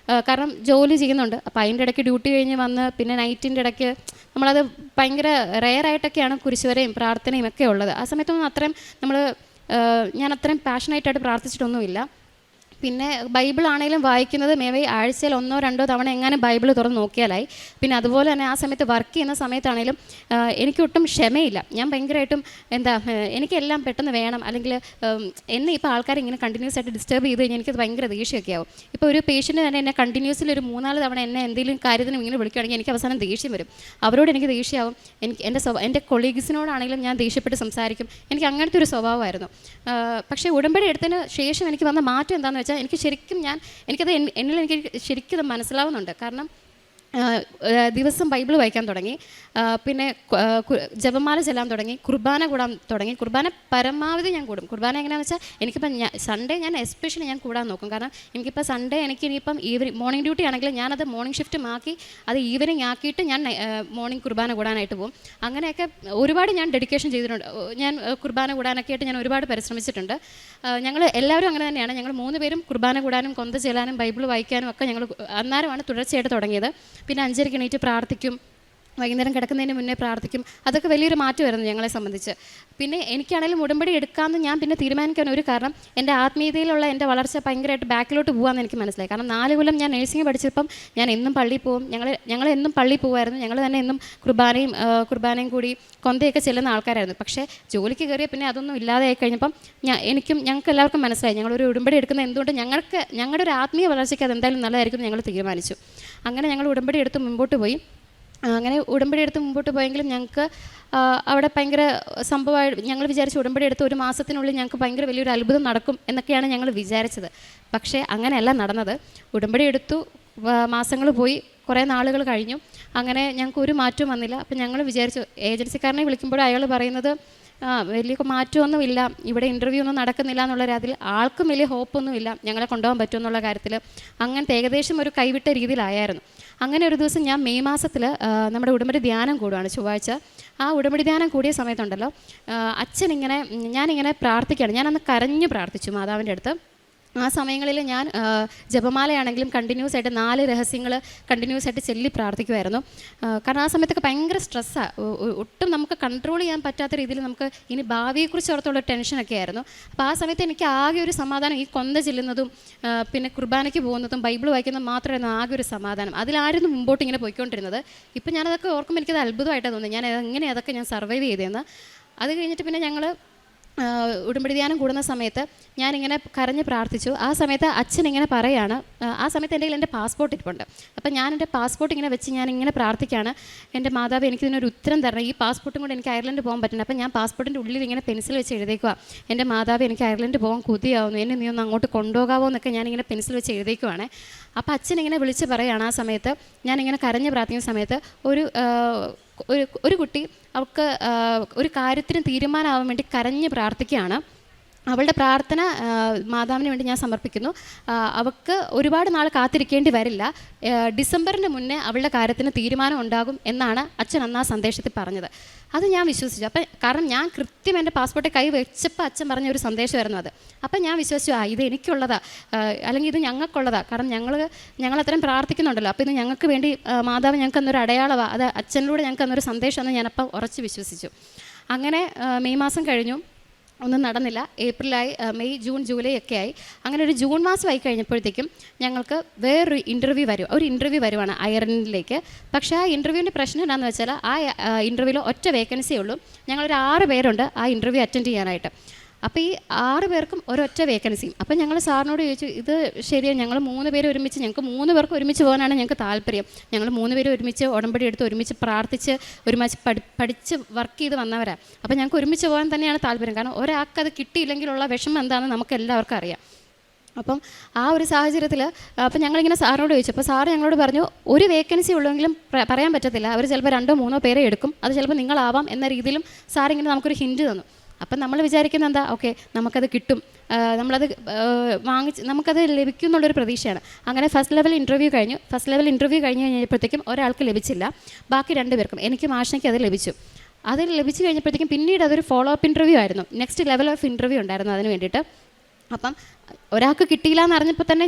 കാരണം ജോലി ചെയ്യുന്നുണ്ട്. അപ്പോൾ അതിൻ്റെ ഇടയ്ക്ക് ഡ്യൂട്ടി കഴിഞ്ഞ് വന്ന് പിന്നെ നൈറ്റിൻ്റെ ഇടയ്ക്ക് നമ്മളത് ഭയങ്കര റെയറായിട്ടൊക്കെയാണ് കുരിശ് വരെയും പ്രാർത്ഥനയും ഒക്കെ ഉള്ളത്. ആ സമയത്തൊന്നും ഞാൻ അത്രയും പാഷനായിട്ടായിട്ട് പ്രാർത്ഥിച്ചിട്ടൊന്നുമില്ല. പിന്നെ ബൈബിൾ ആണെങ്കിലും വായിക്കുന്നത് ആഴ്ചയിൽ 1-2 തവണ എങ്ങനെ ബൈബിൾ തുറന്ന് നോക്കിയാലായി. പിന്നെ അതുപോലെ തന്നെ ആ സമയത്ത് വർക്ക് ചെയ്യുന്ന സമയത്താണെങ്കിലും എനിക്കൊട്ടും ക്ഷമയില്ല. ഞാൻ ഭയങ്കരമായിട്ടും എനിക്കെല്ലാം പെട്ടെന്ന് വേണം, അല്ലെങ്കിൽ എന്നെ ഇപ്പോൾ ആൾക്കാർ ഇങ്ങനെ കണ്ടിന്യൂസ് ആയിട്ട് ഡിസ്റ്റർബ് ചെയ്ത് കഴിഞ്ഞാൽ എനിക്കത് ഭയങ്കര ദേഷ്യമൊക്കെ ആവും. ഇപ്പോൾ ഒരു പേഷ്യൻ്റ് തന്നെ എന്നെ കണ്ടിന്യൂസിൽ ഒരു 3-4 തവണ എന്നെ എന്തെങ്കിലും കാര്യത്തിന് ഇങ്ങനെ വിളിക്കുകയാണെങ്കിൽ എനിക്ക് അവസാനം ദേഷ്യം വരും. അവരോട് എനിക്ക് ദേഷ്യമാവും. എൻ്റെ കൊളീഗ്സിനോടാണെങ്കിലും ഞാൻ ദേഷ്യപ്പെട്ട് സംസാരിക്കും. എനിക്ക് അങ്ങനത്തെ ഒരു സ്വഭാവമായിരുന്നു. പക്ഷേ ഉടമ്പടി എടുത്തതിന് ശേഷം എനിക്ക് വന്ന മാറ്റം എന്താണെന്ന് വെച്ചാൽ എനിക്ക് ശരിക്കും എനിക്ക് ശരിക്കും മനസ്സിലാവുന്നുണ്ട്. കാരണം ദിവസം ബൈബിൾ വായിക്കാൻ തുടങ്ങി, പിന്നെ ജപമാല ചെല്ലാൻ തുടങ്ങി, കുർബാന കൂടാൻ തുടങ്ങി. കുർബാന പരമാവധി ഞാൻ കൂടും. കുർബാന എങ്ങനെയാണെന്ന് വെച്ചാൽ എനിക്കിപ്പം സൺഡേ ഞാൻ എസ്പെഷ്യലി ഞാൻ കൂടാൻ നോക്കും. കാരണം എനിക്കിപ്പോൾ സൺഡേ ഇനിയിപ്പം മോർണിംഗ് ഡ്യൂട്ടി ആണെങ്കിൽ ഞാനത് മോർണിംഗ് ഷിഫ്റ്റ് മാക്കി അത് ഈവനിങ് ആക്കിയിട്ട് ഞാൻ മോർണിംഗ് കുർബാന കൂടാനായിട്ട് പോകും. അങ്ങനെയൊക്കെ ഒരുപാട് ഞാൻ ഡെഡിക്കേഷൻ ചെയ്തിട്ടുണ്ട്. ഞാൻ കുർബാന കൂടാനൊക്കെ ആയിട്ട് ഞാൻ ഒരുപാട് പരിശ്രമിച്ചിട്ടുണ്ട്. ഞങ്ങൾ എല്ലാവരും അങ്ങനെ തന്നെയാണ്. ഞങ്ങൾ 3 പേരും കുർബാന കൂടാനും കൊന്ത ചെല്ലാനും ബൈബിൾ വായിക്കാനും ഒക്കെ ഞങ്ങൾ അന്നേരമാണ് തുടർച്ചയായിട്ട് തുടങ്ങിയത്. പിന്നെ 5:30 എണീറ്റ് പ്രാർത്ഥിക്കും, വൈകുന്നേരം കിടക്കുന്നതിന് മുന്നേ പ്രാർത്ഥിക്കും. അതൊക്കെ വലിയൊരു മാറ്റമായിരുന്നു ഞങ്ങളെ സംബന്ധിച്ച്. പിന്നെ എനിക്കാണെങ്കിലും ഉടമ്പടി എടുക്കാമെന്ന് ഞാൻ പിന്നെ തീരുമാനിക്കാൻ ഒരു കാരണം എൻ്റെ ആത്മീയതയിലുള്ള എൻ്റെ വളർച്ച ഭയങ്കരമായിട്ട് ബാക്കിലോട്ട് പോകാമെന്ന് എനിക്ക് മനസ്സിലായി. കാരണം 4 കൊല്ലം ഞാൻ നഴ്സിംഗ് പഠിച്ചപ്പം ഞാൻ എന്നും പള്ളിയിൽ പോകും. ഞങ്ങൾ എന്നും പള്ളിയിൽ പോകുമായിരുന്നു. ഞങ്ങൾ തന്നെ എന്നും കുർബാനയും കൂടി കൊന്തയൊക്കെ ചെല്ലുന്ന ആൾക്കാരായിരുന്നു. പക്ഷേ ജോലിക്ക് കയറിയ പിന്നെ അതൊന്നും ഇല്ലാതെ ആയി കഴിഞ്ഞപ്പം ഞങ്ങൾക്ക് എല്ലാവർക്കും മനസ്സിലായി ഞങ്ങളൊരു ഉടമ്പടി എടുക്കുന്നത് എന്തുകൊണ്ട് ഞങ്ങളുടെ ഒരു ആത്മീയ വളർച്ചയ്ക്ക് അതെന്തായാലും നല്ലതായിരിക്കും എന്ന് ഞങ്ങൾ തീരുമാനിച്ചു. അങ്ങനെ ഞങ്ങൾ ഉടമ്പടി എടുത്ത് മുമ്പോട്ട് പോയി. അങ്ങനെ ഉടമ്പടി എടുത്ത് മുമ്പോട്ട് പോയെങ്കിലും ഞങ്ങൾക്ക് അവിടെ ഭയങ്കര സംഭവമായിട്ട് ഞങ്ങൾ വിചാരിച്ചു ഉടമ്പടി എടുത്ത് 1 മാസത്തിനുള്ളിൽ ഞങ്ങൾക്ക് ഭയങ്കര വലിയൊരു അത്ഭുതം നടക്കും എന്നൊക്കെയാണ് ഞങ്ങൾ വിചാരിച്ചത്. പക്ഷേ അങ്ങനെയല്ല നടന്നത്. ഉടമ്പടി എടുത്തു, മാസങ്ങൾ പോയി, കുറേ നാളുകൾ കഴിഞ്ഞു. അങ്ങനെ ഞങ്ങൾക്ക് ഒരു മാറ്റവും വന്നില്ല. അപ്പം ഞങ്ങൾ വിചാരിച്ചു, ഏജൻസിക്കാരനെ വിളിക്കുമ്പോൾ അയാൾ പറയുന്നത് വലിയ മാറ്റമൊന്നുമില്ല, ഇവിടെ ഇൻ്റർവ്യൂ ഒന്നും നടക്കുന്നില്ല എന്നുള്ള കാര്യത്തിൽ ആൾക്കും വലിയ ഹോപ്പൊന്നുമില്ല ഞങ്ങളെ കൊണ്ടുപോകാൻ പറ്റുമെന്നുള്ള കാര്യത്തിൽ. അങ്ങനത്തെ ഏകദേശം ഒരു കൈവിട്ട രീതിയിലായിരുന്നു. അങ്ങനെ ഒരു ദിവസം ഞാൻ മെയ് മാസത്തിൽ നമ്മുടെ ഉടമ്പടി ധ്യാനം കൂടുകയാണ്, ചൊവ്വാഴ്ച. ആ ഉടമ്പടി ധ്യാനം കൂടിയ സമയത്തുണ്ടല്ലോ ഞാനിങ്ങനെ പ്രാർത്ഥിക്കുകയാണ്. ഞാനന്ന് കരഞ്ഞു പ്രാർത്ഥിച്ചു മാതാവിൻ്റെ അടുത്ത്. ആ സമയങ്ങളിൽ ഞാൻ ജപമാലയാണെങ്കിലും കണ്ടിന്യൂസ് ആയിട്ട് 4 രഹസ്യങ്ങൾ കണ്ടിന്യൂസ് ആയിട്ട് ചൊല്ലി പ്രാർത്ഥിക്കുമായിരുന്നു. കാരണം ആ സമയത്തൊക്കെ ഭയങ്കര സ്ട്രെസ്സാണ്, ഒട്ടും നമുക്ക് കൺട്രോൾ ചെയ്യാൻ പറ്റാത്ത രീതിയിൽ നമുക്ക് ഇനി ഭാവിയെക്കുറിച്ച് ഓർത്തുള്ള ടെൻഷനൊക്കെ ആയിരുന്നു. അപ്പോൾ ആ സമയത്ത് എനിക്ക് ആകെ ഒരു സമാധാനം ഈ കൊന്ത ചെല്ലുന്നതും പിന്നെ കുർബാനയ്ക്ക് പോകുന്നതും ബൈബിൾ വായിക്കുന്നതും മാത്രമായിരുന്നു ആകെ ഒരു സമാധാനം. അതിലായിരുന്നു മുമ്പോട്ട് ഇങ്ങനെ പോയിക്കൊണ്ടിരുന്നത്. ഇപ്പം ഞാനതൊക്കെ ഓർക്കുമ്പോൾ എനിക്കത് അത്ഭുതമായിട്ടാണ് തോന്നുന്നത്, ഞാൻ എങ്ങനെ അതൊക്കെ ഞാൻ സർവൈവ് ചെയ്തതെന്ന്. അത് കഴിഞ്ഞിട്ട് പിന്നെ ഞങ്ങൾ ഉടമ്പടി ധ്യാനം കൂടുന്ന സമയത്ത് ഞാനിങ്ങനെ കരഞ്ഞ് പ്രാർത്ഥിച്ചു. ആ സമയത്ത് അച്ഛൻ ഇങ്ങനെ പറയാണ്, ആ സമയത്ത് എൻ്റെ കയ്യിൽ എൻ്റെ പാസ്പോർട്ട് ഇരിപ്പുണ്ട്. അപ്പം ഞാൻ എൻ്റെ പാസ്പോർട്ട് ഇങ്ങനെ വെച്ച് ഞാനിങ്ങനെ പ്രാർത്ഥിക്കുകയാണ്, എൻ്റെ മാതാവ് എനിക്കിതിനൊരു ഉത്തരം തരണം, ഈ പാസ്പോർട്ടും കൊണ്ട് എനിക്ക് അയർലൻഡ് പോകാൻ പറ്റുന്നത്. അപ്പം ഞാൻ പാസ്പോർട്ടിൻ്റെ ഉള്ളിൽ ഇങ്ങനെ പെൻസിൽ വെച്ച് എഴുതിക്കുക, എൻ്റെ മാതാവ് എനിക്ക് അയർലൻഡ് പോകാൻ കൊതിയാവുന്നു, എന്നെ നീ ഒന്ന് അങ്ങോട്ട് കൊണ്ടുപോകാമോ എന്നൊക്കെ ഞാനിങ്ങനെ പെൻസിൽ വെച്ച് എഴുതിക്കുവാണ്. അപ്പോൾ അച്ഛൻ ഇങ്ങനെ വിളിച്ച് പറയുകയാണ്, ആ സമയത്ത് ഞാനിങ്ങനെ കരഞ്ഞ് പ്രാർത്ഥിക്കുന്ന സമയത്ത് ഒരു കുട്ടി അവൾക്ക് ഒരു കാര്യത്തിന് തീരുമാനമാവാൻ വേണ്ടി കരഞ്ഞ് പ്രാർത്ഥിക്കുകയാണ്. അവളുടെ പ്രാർത്ഥന മാതാവിന് വേണ്ടി ഞാൻ സമർപ്പിക്കുന്നു. അവൾക്ക് ഒരുപാട് നാൾ കാത്തിരിക്കേണ്ടി വരില്ല, ഡിസംബറിന് മുന്നേ അവളുടെ കാര്യത്തിന് തീരുമാനം ഉണ്ടാകും എന്നാണ് അച്ഛൻ അന്ന് ആ സന്ദേശത്തിൽ പറഞ്ഞത്. അത് ഞാൻ വിശ്വസിച്ചു. അപ്പം കാരണം ഞാൻ കൃത്യം എൻ്റെ പാസ്പോർട്ട് കൈ വെച്ചപ്പോൾ അച്ഛൻ പറഞ്ഞ ഒരു സന്ദേശമായിരുന്നു അത്. അപ്പം ഞാൻ വിശ്വസിച്ചു, ഇത് എനിക്കുള്ളതാ, അല്ലെങ്കിൽ ഇത് ഞങ്ങൾക്കുള്ളതാ. കാരണം ഞങ്ങൾ അത്രയും പ്രാർത്ഥിക്കുന്നുണ്ടല്ലോ, അപ്പോൾ ഇത് ഞങ്ങൾക്ക് വേണ്ടി മാതാവ് ഞങ്ങൾക്ക് അന്നൊരു അടയാളമാണ്, അത് അച്ഛനിലൂടെ ഞങ്ങൾക്ക് അന്നൊരു സന്ദേശമെന്ന് ഞാനപ്പം ഉറച്ച് വിശ്വസിച്ചു. അങ്ങനെ മെയ് മാസം കഴിഞ്ഞു, ഒന്നും നടന്നില്ല. ഏപ്രിലായി, മെയ്, ജൂൺ, ജൂലൈ ഒക്കെ ആയി. അങ്ങനെ ഒരു ജൂൺ മാസമായി കഴിഞ്ഞപ്പോഴത്തേക്കും ഞങ്ങൾക്ക് വേറൊരു ഇൻ്റർവ്യൂ വരുവാണ് അയർലൻഡിലേക്ക്. പക്ഷേ ആ ഇൻ്റർവ്യൂവിൻ്റെ പ്രശ്നം എന്താണെന്ന് വെച്ചാൽ ആ ഇൻ്റർവ്യൂവിൽ ഒറ്റ വേക്കൻസിയേ ഉള്ളൂ. ഞങ്ങളൊരു 6 പേരുണ്ട് ആ ഇൻ്റർവ്യൂ അറ്റൻഡ് ചെയ്യാനായിട്ട്. അപ്പോൾ ഈ 6 പേർക്കും ഒരൊറ്റ വേക്കൻസിയും. അപ്പോൾ ഞങ്ങൾ സാറിനോട് ചോദിച്ചു, ഇത് ശരിയാണ്, ഞങ്ങൾ 3 പേര് ഒരുമിച്ച്, ഞങ്ങൾക്ക് 3 പേർക്ക് ഒരുമിച്ച് പോകാനാണ് ഞങ്ങൾക്ക് താല്പര്യം. ഞങ്ങൾ 3 പേര് ഒരുമിച്ച് ഉടമ്പടി എടുത്ത് ഒരുമിച്ച് പ്രാർത്ഥിച്ച് ഒരുമിച്ച് പഠിച്ച് വർക്ക് ചെയ്ത് വന്നവരാണ്. അപ്പോൾ ഞങ്ങൾക്ക് ഒരുമിച്ച് പോകാൻ തന്നെയാണ് താല്പര്യം. കാരണം ഒരാൾക്ക് അത് കിട്ടിയില്ലെങ്കിലുള്ള വിഷമം എന്താണെന്ന് നമുക്ക് എല്ലാവർക്കും അറിയാം. അപ്പം ആ ഒരു സാഹചര്യത്തിൽ അപ്പം ഞങ്ങളിങ്ങനെ സാറിനോട് ചോദിച്ചു. അപ്പോൾ സാറ് ഞങ്ങളോട് പറഞ്ഞു, ഒരു വേക്കൻസി ഉള്ളെങ്കിലും പറയാൻ പറ്റത്തില്ല, അവർ ചിലപ്പോൾ 2-3 പേരെ എടുക്കും, അത് ചിലപ്പോൾ നിങ്ങളാവാം എന്ന രീതിയിലും സാറിങ്ങനെ നമുക്കൊരു ഹിൻറ്റ് തന്നു. അപ്പം നമ്മൾ വിചാരിക്കുന്നത് എന്താ, ഓക്കെ നമുക്കത് കിട്ടും, നമ്മളത് നമുക്കത് ലഭിക്കും എന്നുള്ളൊരു പ്രതീക്ഷയാണ്. അങ്ങനെ ഫസ്റ്റ് ലെവൽ ഇൻ്റർവ്യൂ കഴിഞ്ഞ് കഴിഞ്ഞപ്പോഴത്തേക്കും ഒരാൾക്ക് ലഭിച്ചില്ല, ബാക്കി 2 പേർക്കും, എനിക്കും ആശയ്ക്കും അത് ലഭിച്ചു. അത് ലഭിച്ചു കഴിഞ്ഞപ്പോഴത്തേക്കും പിന്നീട് അതൊരു ഫോളോ അപ്പ് ഇൻ്റർവ്യൂ ആയിരുന്നു, നെക്സ്റ്റ് ലെവൽ ഓഫ് ഇൻ്റർവ്യൂ ഉണ്ടായിരുന്നു അതിന് വേണ്ടിയിട്ട്. അപ്പം ഒരാൾക്ക് കിട്ടിയില്ല എന്ന് അറിഞ്ഞപ്പോൾ തന്നെ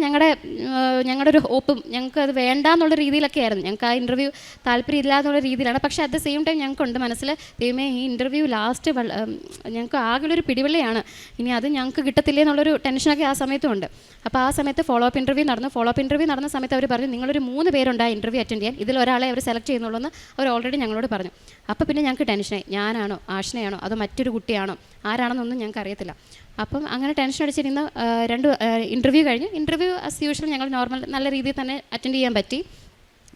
ഞങ്ങളുടെ ഒരു ഹോപ്പും ഞങ്ങൾക്ക് അത് വേണ്ട എന്നുള്ള രീതിയിലൊക്കെ ആയിരുന്നു. ഞങ്ങൾക്ക് ആ ഇൻ്റർവ്യൂ താല്പര്യമില്ല എന്നുള്ള രീതിയിലാണ്. പക്ഷേ അറ്റ് ദ സെയിം ടൈം ഞങ്ങൾക്കുണ്ട് മനസ്സിൽ, ദൈവമേ ഈ ഇൻ്റർവ്യൂ ലാസ്റ്റ് ഞങ്ങൾക്ക് ആകെയുള്ളൊരു പിടിവള്ളിയാണ്, ഇനി അത് ഞങ്ങൾക്ക് കിട്ടത്തില്ലേ എന്നുള്ളൊരു ടെൻഷനൊക്കെ ആ സമയത്തും ഉണ്ട്. അപ്പോൾ ആ സമയത്ത് ഫോളോ അപ്പ് ഇൻ്റർവ്യൂ നടന്ന സമയത്ത് അവർ പറഞ്ഞു, നിങ്ങളൊരു 3 പേരുണ്ട് ആ ഇൻ്റർവ്യൂ അറ്റൻഡ് ചെയ്യാൻ, ഇതിലൊരാളെ അവർ സെലക്ട് ചെയ്യുന്നുള്ളൂ എന്ന് അവർ ഓൾറെഡി ഞങ്ങളോട് പറഞ്ഞു. അപ്പോൾ പിന്നെ ഞങ്ങൾക്ക് ടെൻഷനായി, ഞാനാണോ ആഷ്നയാണോ അതോ മറ്റൊരു കുട്ടിയാണോ ആരാണെന്നൊന്നും ഞങ്ങൾക്ക് അറിയത്തില്ല. അപ്പം അങ്ങനെ ടെൻഷൻ അടിച്ചിരുന്ന 2 ഇൻ്റർവ്യൂ കഴിഞ്ഞു. ഇൻ്റർവ്യൂ ആസ് യൂഷ്വൽ ഞങ്ങൾ നോർമൽ നല്ല രീതിയിൽ തന്നെ അറ്റൻഡ് ചെയ്യാൻ പറ്റി.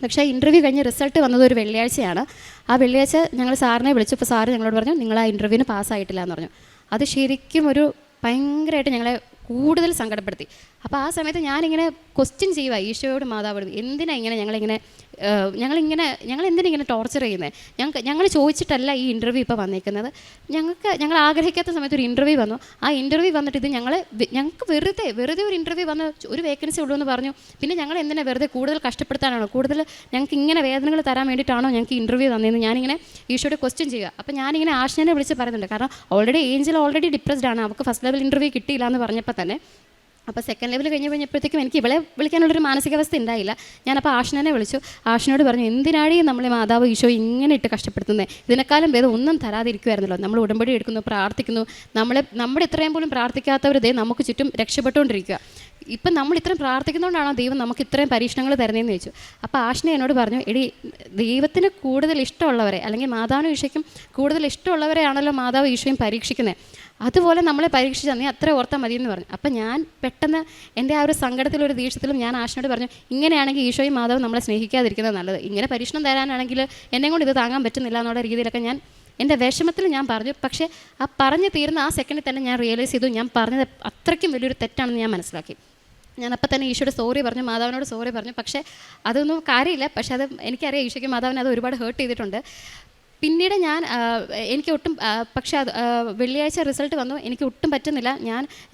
പക്ഷേ ഇൻ്റർവ്യൂ കഴിഞ്ഞ് റിസൾട്ട് വന്നത് ഒരു വെള്ളിയാഴ്ചയാണ്. ആ വെള്ളിയാഴ്ച ഞങ്ങൾ സാറിനെ വിളിച്ചു. അപ്പോൾ സാറ് ഞങ്ങളോട് പറഞ്ഞു, നിങ്ങൾ ആ ഇൻ്റർവ്യൂവിന് പാസ്സായിട്ടില്ല എന്ന് പറഞ്ഞു. അത് ശരിക്കും ഒരു ഭയങ്കരമായിട്ട് ഞങ്ങളെ കൂടുതൽ സങ്കടപ്പെടുത്തി. അപ്പോൾ ആ സമയത്ത് ഞാനിങ്ങനെ ക്വസ്റ്റ്യൻ ചെയ്യുക ഈശോയോട് മാതാവോട്, എന്തിനാ ഇങ്ങനെ ഞങ്ങൾ എന്തിനാ ടോർച്ചർ ചെയ്യുന്നത്? ഞങ്ങൾ ചോദിച്ചിട്ടല്ല ഈ ഇൻ്റർവ്യൂ ഇപ്പോൾ വന്നേക്കുന്നത്. ഞങ്ങൾ ആഗ്രഹിക്കാത്ത സമയത്ത് ഒരു ഇൻ്റർവ്യൂ വന്നു. ആ ഇൻ്റർവ്യൂ വന്നിട്ട് ഇത് ഞങ്ങൾക്ക് വെറുതെ ഒരു ഇൻ്റർവ്യൂ വന്ന് ഒരു വേക്കൻസി ഉള്ളൂ എന്ന് പറഞ്ഞു. പിന്നെ ഞങ്ങൾ എന്തിനാ വെറുതെ കൂടുതൽ കഷ്ടപ്പെടുത്താനാണോ, കൂടുതൽ ഞങ്ങൾക്ക് ഇങ്ങനെ വേദനകൾ തരാൻ വേണ്ടിയിട്ടാണോ ഞങ്ങൾക്ക് ഇൻ്റർവ്യൂ തന്നതെന്ന് ഞാനിങ്ങനെ ഈശോയോട് ക്വസ്റ്റ്യൻ ചെയ്യുക. അപ്പോൾ ഞാനിങ്ങനെ ആശനെ വിളിച്ച് പറയുന്നുണ്ട്. കാരണം ഏഞ്ചൽ ഓൾറെഡി ഡിപ്രസ്ഡ് ആണ്, അവൾക്ക് ഫസ്റ്റ് ലെവൽ ഇൻ്റർവ്യൂ കിട്ടിയില്ല എന്ന് പറഞ്ഞപ്പോൾ തന്നെ. അപ്പോൾ സെക്കൻഡ് ലെവൽ കഴിഞ്ഞപ്പോഴത്തേക്കും എനിക്ക് ഇവളെ വിളിക്കാനുള്ളൊരു മാനസികാവസ്ഥ ഉണ്ടായില്ല. ഞാനപ്പോൾ ആഷ്നെ വിളിച്ചു. ആഷ്നോട് പറഞ്ഞു, എന്തിനാണ് നമ്മളെ മാതാവ് ഈശോ ഇങ്ങനെ ഇട്ട് കഷ്ടപ്പെടുത്തുന്നത്? ഇതിനേക്കാളും ഭേദം ഒന്നും തരാതിരിക്കുമായിരുന്നല്ലോ. നമ്മൾ ഉടമ്പടി എടുക്കുന്നു, പ്രാർത്ഥിക്കുന്നു, നമ്മുടെ ഇത്രയും പോലും പ്രാർത്ഥിക്കാത്തവർ നമുക്ക് ചുറ്റും രക്ഷപ്പെട്ടുകൊണ്ടിരിക്കുക. ഇപ്പം നമ്മൾ ഇത്രയും പ്രാർത്ഥിക്കുന്നതുകൊണ്ടാണോ ദൈവം നമുക്ക് ഇത്രയും പരീക്ഷണങ്ങൾ തരുന്നതെന്ന് ചോദിച്ചു. അപ്പോൾ ആഷ്ന എന്നോട് പറഞ്ഞു, എടി ദൈവത്തിന് കൂടുതൽ ഇഷ്ടമുള്ളവരെ, അല്ലെങ്കിൽ മാതാവിനും ഈശോയ്ക്കും കൂടുതൽ ഇഷ്ടമുള്ളവരെയാണല്ലോ മാതാവ് ഈശോയും പരീക്ഷിക്കുന്നത്, അതുപോലെ നമ്മളെ പരീക്ഷിച്ചാൽ നീ അത്ര ഓർത്താൽ മതിയെന്ന് പറഞ്ഞു. അപ്പം ഞാൻ പെട്ടെന്ന് എൻ്റെ ആ ഒരു സങ്കടത്തിലും ഒരു ദേഷ്യത്തിലും ഞാൻ ആഷ്നോട് പറഞ്ഞു, ഇങ്ങനെയാണെങ്കിൽ ഈശോയും മാതാവും നമ്മളെ സ്നേഹിക്കാതിരിക്കുന്നത് നല്ലത്, ഇങ്ങനെ പരീക്ഷണം തരാനാണെങ്കിൽ എന്നെ കൊണ്ട് ഇത് താങ്ങാൻ പറ്റുന്നില്ല എന്നുള്ള രീതിയിലൊക്കെ ഞാൻ എൻ്റെ വിഷമത്തിൽ ഞാൻ പറഞ്ഞു. പക്ഷേ ആ പറഞ്ഞു തീർന്ന ആ സെക്കൻഡിൽ തന്നെ ഞാൻ റിയലൈസ് ചെയ്തു, ഞാൻ പറഞ്ഞത് അത്രയ്ക്കും വലിയൊരു തെറ്റാണെന്ന് ഞാൻ മനസ്സിലാക്കി. ഞാൻ അപ്പം തന്നെ ഈശോയുടെ സോറി പറഞ്ഞു, മാതാവിനോട് സോറി പറഞ്ഞു. പക്ഷേ അതൊന്നും കാര്യമില്ല. പക്ഷേ അത് എനിക്കറിയാം ഈശോയ്ക്ക് മാതാവിനെ അത് ഒരുപാട് ഹേർട്ട് ചെയ്തിട്ടുണ്ട്. പിന്നീട് ഞാൻ എനിക്ക് ഒട്ടും പക്ഷേ അത് വെള്ളിയാഴ്ച റിസൾട്ട് വന്നു. എനിക്ക് ഒട്ടും പറ്റുന്നില്ല.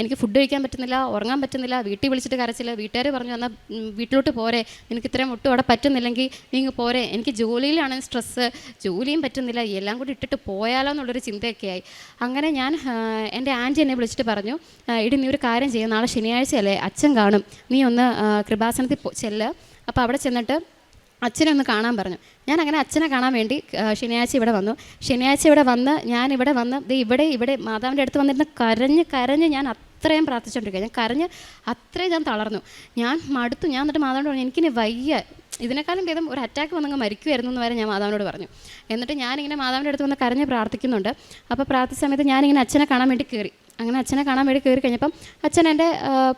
എനിക്ക് ഫുഡ് കഴിക്കാൻ പറ്റുന്നില്ല, ഉറങ്ങാൻ പറ്റുന്നില്ല, വീട്ടിൽ വിളിച്ചിട്ട് കരച്ചില്ല. വീട്ടുകാർ പറഞ്ഞു എന്നാൽ വീട്ടിലോട്ട് പോരെ, നിനക്ക് ഇത്രയും ഒട്ടും അവിടെ പറ്റുന്നില്ലെങ്കിൽ നീ ഇങ്ങ് പോരെ. എനിക്ക് ജോലിയിലാണ് സ്ട്രെസ്സ്, ജോലിയും പറ്റുന്നില്ല, എല്ലാം കൂടി ഇട്ടിട്ട് പോയാലോ എന്നുള്ളൊരു ചിന്തയൊക്കെ ആയി. അങ്ങനെ ഞാൻ എൻ്റെ ആൻറ്റി എന്നെ വിളിച്ചിട്ട് പറഞ്ഞു, ഇടി നീ ഒരു കാര്യം ചെയ്യുക, നാളെ ശനിയാഴ്ചയല്ലേ അച്ഛൻ കാണും, നീ ഒന്ന് കൃപാസനത്തിൽ ചെല്ല്, അപ്പോൾ അവിടെ ചെന്നിട്ട് അച്ഛനെ ഒന്ന് കാണാൻ പറഞ്ഞു. ഞാൻ അങ്ങനെ അച്ഛനെ കാണാൻ വേണ്ടി ശനിയാഴ്ച ഇവിടെ വന്നു. ശനിയാഴ്ച ഇവിടെ വന്ന് ഞാൻ ഇവിടെ വന്ന് ഇവിടെ മാതാവിൻ്റെ അടുത്ത് വന്നിരുന്ന് കരഞ്ഞ് ഞാൻ അത്രയും പ്രാർത്ഥിച്ചുകൊണ്ടിരിക്കുക. ഞാൻ കരഞ്ഞ് അത്രയും ഞാൻ തളർന്നു, ഞാൻ മടുത്തു. ഞാൻ എന്നിട്ട് മാതാവിനോട് പറഞ്ഞു, എനിക്കിനി വയ്യ, ഇതിനേക്കാളും ഭേദം ഒരു അറ്റാക്ക് വന്നങ്ങ് മരിക്കുമായിരുന്നു എന്ന് വരെ ഞാൻ മാതാവിനോട് പറഞ്ഞു. എന്നിട്ട് ഞാനിങ്ങനെ മാതാവിൻ്റെ അടുത്ത് വന്ന് കരഞ്ഞ് പ്രാർത്ഥിക്കുന്നുണ്ട്. അപ്പോൾ പ്രാർത്ഥിച്ച സമയത്ത് ഞാനിങ്ങനെ അച്ഛനെ കാണാൻ വേണ്ടി കയറി. അങ്ങനെ അച്ഛനെ കാണാൻ വേണ്ടി കയറി കഴിഞ്ഞപ്പം അച്ഛൻ എൻ്റെ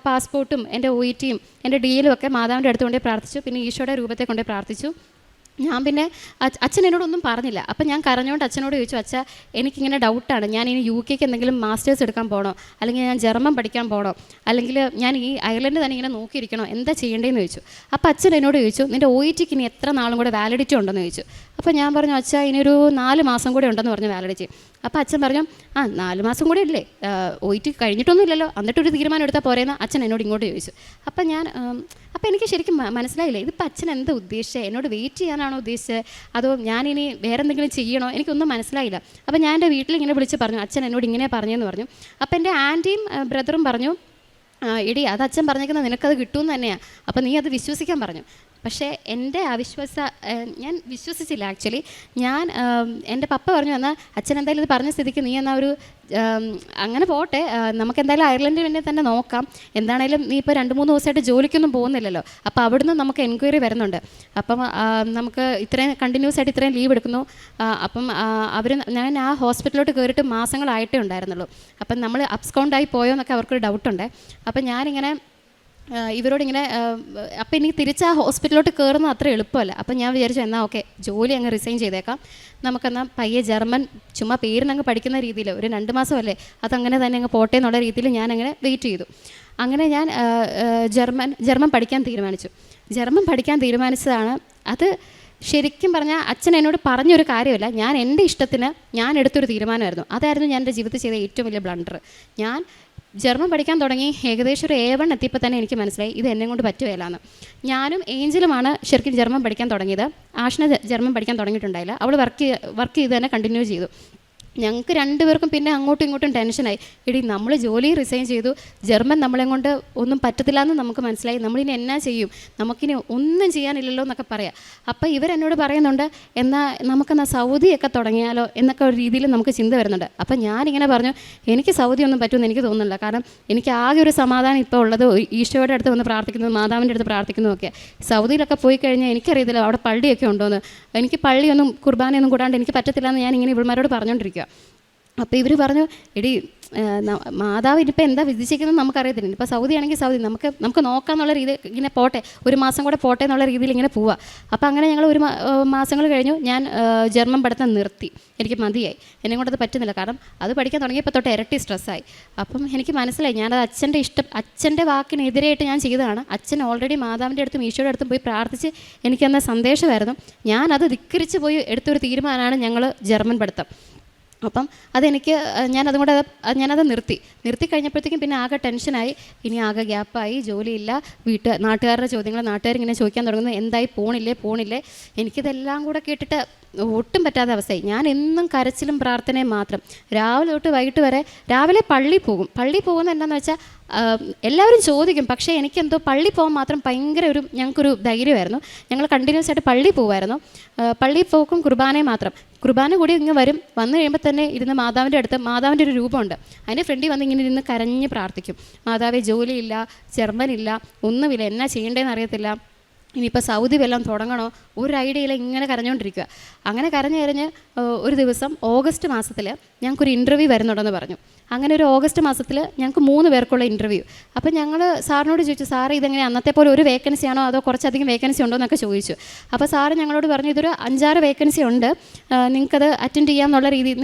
പാസ്പോർട്ടും എൻ്റെ OETയും എൻ്റെ DLും ഒക്കെ മാതാവിൻ്റെ അടുത്ത് കൊണ്ടുപോയി പ്രാർത്ഥിച്ചു. പിന്നെ ഈശോയുടെ രൂപത്തെ കൊണ്ടുപോയി പ്രാർത്ഥിച്ചു. ഞാൻ പിന്നെ അച്ഛൻ എന്നോടൊന്നും പറഞ്ഞില്ല. അപ്പം ഞാൻ കരഞ്ഞുകൊണ്ട് അച്ഛനോട് ചോദിച്ചു, അച്ഛാ എനിക്കിങ്ങനെ ഡൗട്ടാണ്, ഞാൻ ഇനി UK എന്തെങ്കിലും മാസ്റ്റേഴ്സ് എടുക്കാൻ പോകണോ, അല്ലെങ്കിൽ ഞാൻ ജർമ്മൻ പഠിക്കാൻ പോകണോ, അല്ലെങ്കിൽ ഞാൻ ഈ അയർലൻഡ് തന്നെ ഇങ്ങനെ നോക്കിയിരിക്കണോ, എന്താ ചെയ്യേണ്ടതെന്ന് ചോദിച്ചു. അപ്പോൾ അച്ഛൻ എന്നോട് ചോദിച്ചു, നിൻ്റെ OETക്ക് ഇനി എത്ര നാളും കൂടെ വാലിഡിറ്റി ഉണ്ടെന്ന് ചോദിച്ചു. അപ്പോൾ ഞാൻ പറഞ്ഞു, അച്ഛാ ഇനിയൊരു 4 മാസം കൂടെ ഉണ്ടെന്ന് പറഞ്ഞു വാലിഡിറ്റി. അപ്പോൾ അച്ഛൻ പറഞ്ഞു, 4 മാസം കൂടെ ഇല്ലേ, OET കഴിഞ്ഞിട്ടൊന്നും ഇല്ലല്ലോ, എന്നിട്ടൊരു തീരുമാനം എടുത്താൽ പോരെയെന്ന് അച്ഛൻ എന്നോട് ഇങ്ങോട്ട് ചോദിച്ചു. അപ്പോൾ എനിക്ക് ശരിക്കും മനസ്സിലായില്ല, ഇതിപ്പോൾ അച്ഛൻ എന്താ ഉദ്ദേശിച്ചത്, എന്നോട് വെയിറ്റ് ചെയ്യാനാണോ ഉദ്ദേശിച്ചത്, അതോ ഞാനിനി വേറെ എന്തെങ്കിലും ചെയ്യണോ, എനിക്കൊന്നും മനസ്സിലായില്ല. അപ്പോൾ ഞാൻ എൻ്റെ വീട്ടിൽ ഇങ്ങനെ വിളിച്ച് പറഞ്ഞു, അച്ഛൻ എന്നോട് ഇങ്ങനെ പറഞ്ഞെന്ന് പറഞ്ഞു. അപ്പോൾ എൻ്റെ ആൻറ്റിയും ബ്രദറും പറഞ്ഞു, എടി അത് അച്ഛൻ പറഞ്ഞേക്കുന്നത് നിനക്കത് കിട്ടുമെന്ന് തന്നെയാണ്, അപ്പോൾ നീ അത് വിശ്വസിക്കാൻ പറഞ്ഞു. പക്ഷേ എൻ്റെ ഞാൻ വിശ്വസിച്ചില്ല. ആക്ച്വലി എൻ്റെ പപ്പ പറഞ്ഞു, എന്നാൽ അച്ഛൻ എന്തായാലും ഇത് പറഞ്ഞ സ്ഥിതിക്ക് നീ എന്നാൽ ഒരു അങ്ങനെ പോട്ടെ, നമുക്ക് എന്തായാലും അയർലൻഡിൽ വേണ്ടി തന്നെ നോക്കാം, എന്താണേലും നീ ഇപ്പോൾ 2-3 ദിവസമായിട്ട് ജോലിക്കൊന്നും പോകുന്നില്ലല്ലോ, അപ്പോൾ അവിടുന്ന് നമുക്ക് എൻക്വയറി വരുന്നുണ്ട്, അപ്പം നമുക്ക് ഇത്രയും കണ്ടിന്യൂസ് ആയിട്ട് ഇത്രയും ലീവ് എടുക്കുന്നു, അപ്പം ഞാൻ ആ ഹോസ്പിറ്റലിലോട്ട് കയറിയിട്ട് മാസങ്ങളായിട്ടേ ഉണ്ടായിരുന്നുള്ളൂ. അപ്പം നമ്മൾ അബ്സ്കൗണ്ടായി പോയോ എന്നൊക്കെ അവർക്കൊരു ഡൗട്ടുണ്ട്. അപ്പം ഞാനിങ്ങനെ ഇവരോടിങ്ങനെ, അപ്പം എനിക്ക് തിരിച്ച് ആ ഹോസ്പിറ്റലിലോട്ട് കയറുന്നത് അത്ര എളുപ്പമല്ല. അപ്പം ഞാൻ വിചാരിച്ചു, എന്നാൽ ഓക്കെ ജോലി അങ്ങ് റിസൈൻ ചെയ്തേക്കാം, നമുക്കെന്നാൽ പയ്യെ ജർമ്മൻ ചുമ്മാ പേരിനങ്ങ് പഠിക്കുന്ന രീതിയിൽ ഒരു 2 മാസമല്ലേ, അതങ്ങനെ തന്നെ അങ്ങ് പോട്ടെ എന്നുള്ള രീതിയിൽ ഞാനങ്ങനെ വെയിറ്റ് ചെയ്തു. അങ്ങനെ ഞാൻ ജർമ്മൻ പഠിക്കാൻ തീരുമാനിച്ചു. ജർമ്മൻ പഠിക്കാൻ തീരുമാനിച്ചതാണ് അത് ശരിക്കും പറഞ്ഞാൽ അച്ഛൻ എന്നോട് പറഞ്ഞൊരു കാര്യമല്ല, ഞാൻ എൻ്റെ ഇഷ്ടത്തിന് ഞാൻ എടുത്തൊരു തീരുമാനമായിരുന്നു. അതായിരുന്നു ഞാൻ എൻ്റെ ജീവിതത്തിൽ ചെയ്ത ഏറ്റവും വലിയ ബ്ലണ്ടർ. ഞാൻ ജർമ്മൻ പഠിക്കാൻ തുടങ്ങി ഏകദേശം ഒരു A1 എത്തിയപ്പോൾ തന്നെ എനിക്ക് മനസ്സിലായി ഇത് എന്നെ കൊണ്ട് പറ്റുകയില്ലാന്ന്. ഞാനും ഏഞ്ചലുമാണ് ശരിക്കും ജർമ്മൻ പഠിക്കാൻ തുടങ്ങിയത്. ആഷ്ന ജർമ്മൻ പഠിക്കാൻ തുടങ്ങിയിട്ടുണ്ടായില്ല, അവൾ വർക്ക് ചെയ്ത് തന്നെ കണ്ടിന്യൂ ചെയ്തു. ഞങ്ങൾക്ക് 2 പേർക്കും പിന്നെ അങ്ങോട്ടും ഇങ്ങോട്ടും ടെൻഷനായി, എടി നമ്മൾ ജോലി റിസൈൻ ചെയ്തു, ജർമ്മൻ നമ്മളെ കൊണ്ട് ഒന്നും പറ്റത്തില്ല എന്ന് നമുക്ക് മനസ്സിലായി, നമ്മളിനി എന്നാ ചെയ്യും, നമുക്കിനി ഒന്നും ചെയ്യാനില്ലല്ലോ എന്നൊക്കെ പറയാം. അപ്പോൾ ഇവരെന്നോട് പറയുന്നുണ്ട്, എന്നാൽ നമുക്കെന്നാൽ സൗദിയൊക്കെ തുടങ്ങിയാലോ എന്നൊക്കെ ഒരു രീതിയിൽ നമുക്ക് ചിന്ത വരുന്നുണ്ട്. അപ്പം ഞാനിങ്ങനെ പറഞ്ഞു, എനിക്ക് സൗദി ഒന്നും പറ്റുമെന്ന് എനിക്ക് തോന്നുന്നില്ല, കാരണം എനിക്ക് ആകെ ഒരു സമാധാനം ഇപ്പോൾ ഉള്ളത് ഈശോയുടെ അടുത്ത് വന്ന് പ്രാർത്ഥിക്കുന്നത്, മാതാവിൻ്റെ അടുത്ത് പ്രാർത്ഥിക്കുന്നതൊക്കെ. സൗദിയിലൊക്കെ പോയി കഴിഞ്ഞാൽ എനിക്കറിയത്തില്ല അവിടെ പള്ളിയൊക്കെ ഉണ്ടോയെന്ന്, എനിക്ക് പള്ളിയൊന്നും കുർബാനയൊന്നും കൂടാണ്ട് എനിക്ക് പറ്റത്തില്ല എന്ന് ഞാൻ ഇങ്ങനെ ഇവന്മാരോട് പറഞ്ഞുകൊണ്ടിരിക്കുക. അപ്പോൾ ഇവർ പറഞ്ഞു, എടി മാതാവ് ഇനിയിപ്പോൾ എന്താ വിധിച്ചിരിക്കുന്നത് നമുക്കറിയത്തില്ല, ഇപ്പോൾ സൗദി ആണെങ്കിൽ സൗദി നമുക്ക് നോക്കാമെന്നുള്ള രീതി ഇങ്ങനെ പോട്ടെ, 1 മാസം കൂടെ പോട്ടെ എന്നുള്ള രീതിയിൽ ഇങ്ങനെ പോവുക. അപ്പോൾ അങ്ങനെ ഞങ്ങൾ 1 മാസങ്ങൾ കഴിഞ്ഞു. ഞാൻ ജർമ്മൻ പഠിത്തം നിർത്തി, എനിക്ക് മതിയായി, എന്നെ കൊണ്ടത് പറ്റുന്നില്ല, കാരണം അത് പഠിക്കാൻ തുടങ്ങിയപ്പോൾ തൊട്ട് ഇരട്ടി സ്ട്രെസ്സായി. അപ്പം എനിക്ക് മനസ്സിലായി ഞാനത് അച്ഛൻ്റെ വാക്കിനെതിരായിട്ട് ഞാൻ ചെയ്തതാണ്. അച്ഛൻ ഓൾറെഡി മാതാവിൻ്റെ അടുത്തും ഈശോയുടെ അടുത്തും പോയി പ്രാർത്ഥിച്ച് എനിക്കെന്ന സന്ദേശമായിരുന്നു. ഞാനത് ധിക്കരിച്ച് പോയി എടുത്തൊരു തീരുമാനമാണ് ഞങ്ങൾ ജർമ്മൻ പഠിത്തം. അപ്പം അതെനിക്ക് ഞാനത് നിർത്തി കഴിഞ്ഞപ്പോഴത്തേക്കും പിന്നെ ആകെ ടെൻഷനായി, ഇനി ആകെ ഗ്യാപ്പായി, ജോലിയില്ല, നാട്ടുകാരുടെ ചോദ്യങ്ങൾ നാട്ടുകാരിങ്ങനെ ചോദിക്കാൻ തുടങ്ങുന്നു, എന്തായി പോണില്ലേ. എനിക്കിതെല്ലാം കൂടെ കേട്ടിട്ട് ഒട്ടും പറ്റാത്ത അവസ്ഥയായി. ഞാൻ എന്നും കരച്ചിലും പ്രാർത്ഥനയും മാത്രം, രാവിലെ തൊട്ട് വൈകിട്ട് വരെ. രാവിലെ പള്ളി പോകുന്നത് എന്താണെന്ന് വെച്ചാൽ എല്ലാവരും ചോദിക്കും, പക്ഷേ എനിക്കെന്തോ പള്ളി പോകാൻ മാത്രം ഭയങ്കര ഞങ്ങൾക്കൊരു ധൈര്യമായിരുന്നു. ഞങ്ങൾ കണ്ടിന്യൂസ് ആയിട്ട് പള്ളി പോകുമായിരുന്നു. പള്ളി പോക്കും കുർബാനയും മാത്രം. കുർബാന കൂടി ഇങ്ങ് വന്നു കഴിയുമ്പോൾ തന്നെ ഇരുന്ന് മാതാവിൻ്റെ അടുത്ത്, മാതാവിൻ്റെ ഒരു രൂപമുണ്ട്, അതിൻ്റെ ഫ്രണ്ടിൽ വന്ന് ഇങ്ങനെ ഇരുന്ന് കരഞ്ഞ് പ്രാർത്ഥിക്കും, മാതാവേ ജോലിയില്ല, ജർമ്മനില്ല, ഒന്നുമില്ല, എന്നാ ചെയ്യേണ്ടതെന്ന് അറിയത്തില്ല, ഇനിയിപ്പോൾ സൗദി വല്ലതും തുടങ്ങണോ, ഒരു ഐഡിയയില്ല, ഇങ്ങനെ കരഞ്ഞുകൊണ്ടിരിക്കുക. അങ്ങനെ കരഞ്ഞ് ഒരു ദിവസം ഓഗസ്റ്റ് മാസത്തിൽ ഞങ്ങൾക്കൊരു ഇൻ്റർവ്യൂ വരുന്നുണ്ടെന്ന് പറഞ്ഞു. അങ്ങനെ ഒരു ഓഗസ്റ്റ് മാസത്തിൽ ഞങ്ങൾക്ക് 3 പേർക്കുള്ള ഇൻ്റർവ്യൂ. അപ്പോൾ ഞങ്ങൾ സാറിനോട് ചോദിച്ചു, സാറ് ഇതെങ്ങനെ അന്നത്തെ പോലെ ഒരു വേക്കൻസി ആണോ അതോ കുറച്ചധികം വേക്കൻസി ഉണ്ടോ എന്നൊക്കെ ചോദിച്ചു. അപ്പോൾ സാറ് ഞങ്ങളോട് പറഞ്ഞു, ഇതൊരു 5-6 വേക്കൻസി ഉണ്ട്, നിങ്ങൾക്കത് അറ്റൻഡ് ചെയ്യാമെന്നുള്ള രീതി,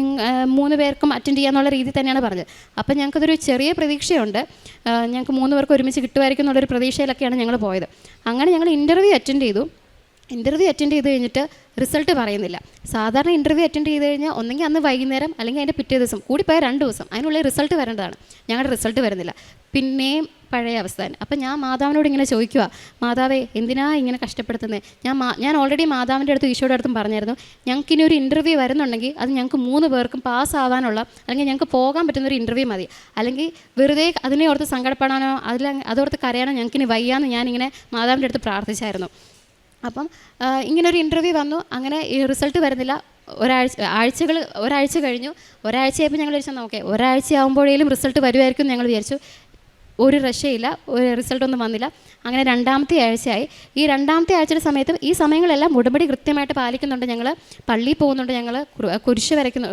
3 പേർക്കും അറ്റൻഡ് ചെയ്യാമെന്നുള്ള രീതി തന്നെയാണ് പറഞ്ഞത്. അപ്പോൾ ഞങ്ങൾക്കതൊരു ചെറിയ പ്രതീക്ഷയുണ്ട്, ഞങ്ങൾക്ക് 3 പേർക്ക് ഒരുമിച്ച് കിട്ടുമായിരിക്കും എന്നുള്ളൊരു പ്രതീക്ഷയിലൊക്കെയാണ് ഞങ്ങൾ പോയത്. അങ്ങനെ ഞങ്ങൾ ഇൻ്റർവ്യൂ അറ്റൻഡ് ചെയ്തു കഴിഞ്ഞിട്ട് റിസൾട്ട് പറയുന്നില്ല. സാധാരണ ഇൻ്റർവ്യൂ അറ്റൻഡ് ചെയ്ത് കഴിഞ്ഞാൽ ഒന്നെങ്കിൽ അന്ന് വൈകുന്നേരം അല്ലെങ്കിൽ അതിൻ്റെ പിറ്റേ ദിവസം കൂടിപ്പോയ 2 ദിവസം അതിനുള്ളിൽ റിസൾട്ട് വരേണ്ടതാണ്. ഞങ്ങളുടെ റിസൾട്ട് വരുന്നില്ല. പിന്നെയും പഴയ അവസ്ഥ തന്നെ. അപ്പം ഞാൻ മാതാവിനോട് ഇങ്ങനെ ചോദിക്കുക, മാതാവേ എന്തിനാ ഇങ്ങനെ കഷ്ടപ്പെടുത്തുന്നത്? ഞാൻ ഓൾറെഡി മാതാവിൻ്റെ അടുത്തും ഈശോയുടെ അടുത്തും പറഞ്ഞായിരുന്നു, ഞങ്ങൾക്ക് ഇനി ഒരു ഇൻ്റർവ്യൂ വരുന്നുണ്ടെങ്കിൽ അത് ഞങ്ങൾക്ക് 3 പേർക്കും പാസ്സാവാനുള്ള അല്ലെങ്കിൽ ഞങ്ങൾക്ക് പോകാൻ പറ്റുന്നൊരു ഇൻ്റർവ്യൂ മതി. അല്ലെങ്കിൽ വെറുതെ അതിനെ ഓർത്ത് സങ്കടപ്പെടാനോ അതോർത്ത് കരയാനോ ഞങ്ങൾക്കിനി വയ്യാന്ന് ഞാനിങ്ങനെ മാതാവിൻ്റെ അടുത്ത് പ്രാർത്ഥിച്ചായിരുന്നു. അപ്പം ഇങ്ങനൊരു ഇൻ്റർവ്യൂ വന്നു. അങ്ങനെ ഈ റിസൾട്ട് വരുന്നില്ല. ഒരാഴ്ച കഴിഞ്ഞു. ഒരാഴ്ചയായപ്പോൾ ഞങ്ങൾ വിചാരിച്ചാൽ നോക്കേ ഒരാഴ്ച ആകുമ്പോഴേലും റിസൾട്ട് വരുമായിരിക്കും ഞങ്ങൾ വിചാരിച്ചു. ഒരു രക്ഷയില്ല, ഒരു റിസൾട്ടൊന്നും വന്നില്ല. അങ്ങനെ 2ാമത്തെ ആഴ്ചയായി. ഈ 2ാമത്തെ ആഴ്ചയുടെ സമയത്തും ഈ സമയങ്ങളെല്ലാം ഉടമ്പടി കൃത്യമായിട്ട് പാലിക്കുന്നുണ്ട്. ഞങ്ങൾ പള്ളിയിൽ പോകുന്നുണ്ട്, ഞങ്ങൾ കുരിശ് വരയ്ക്കുന്നു,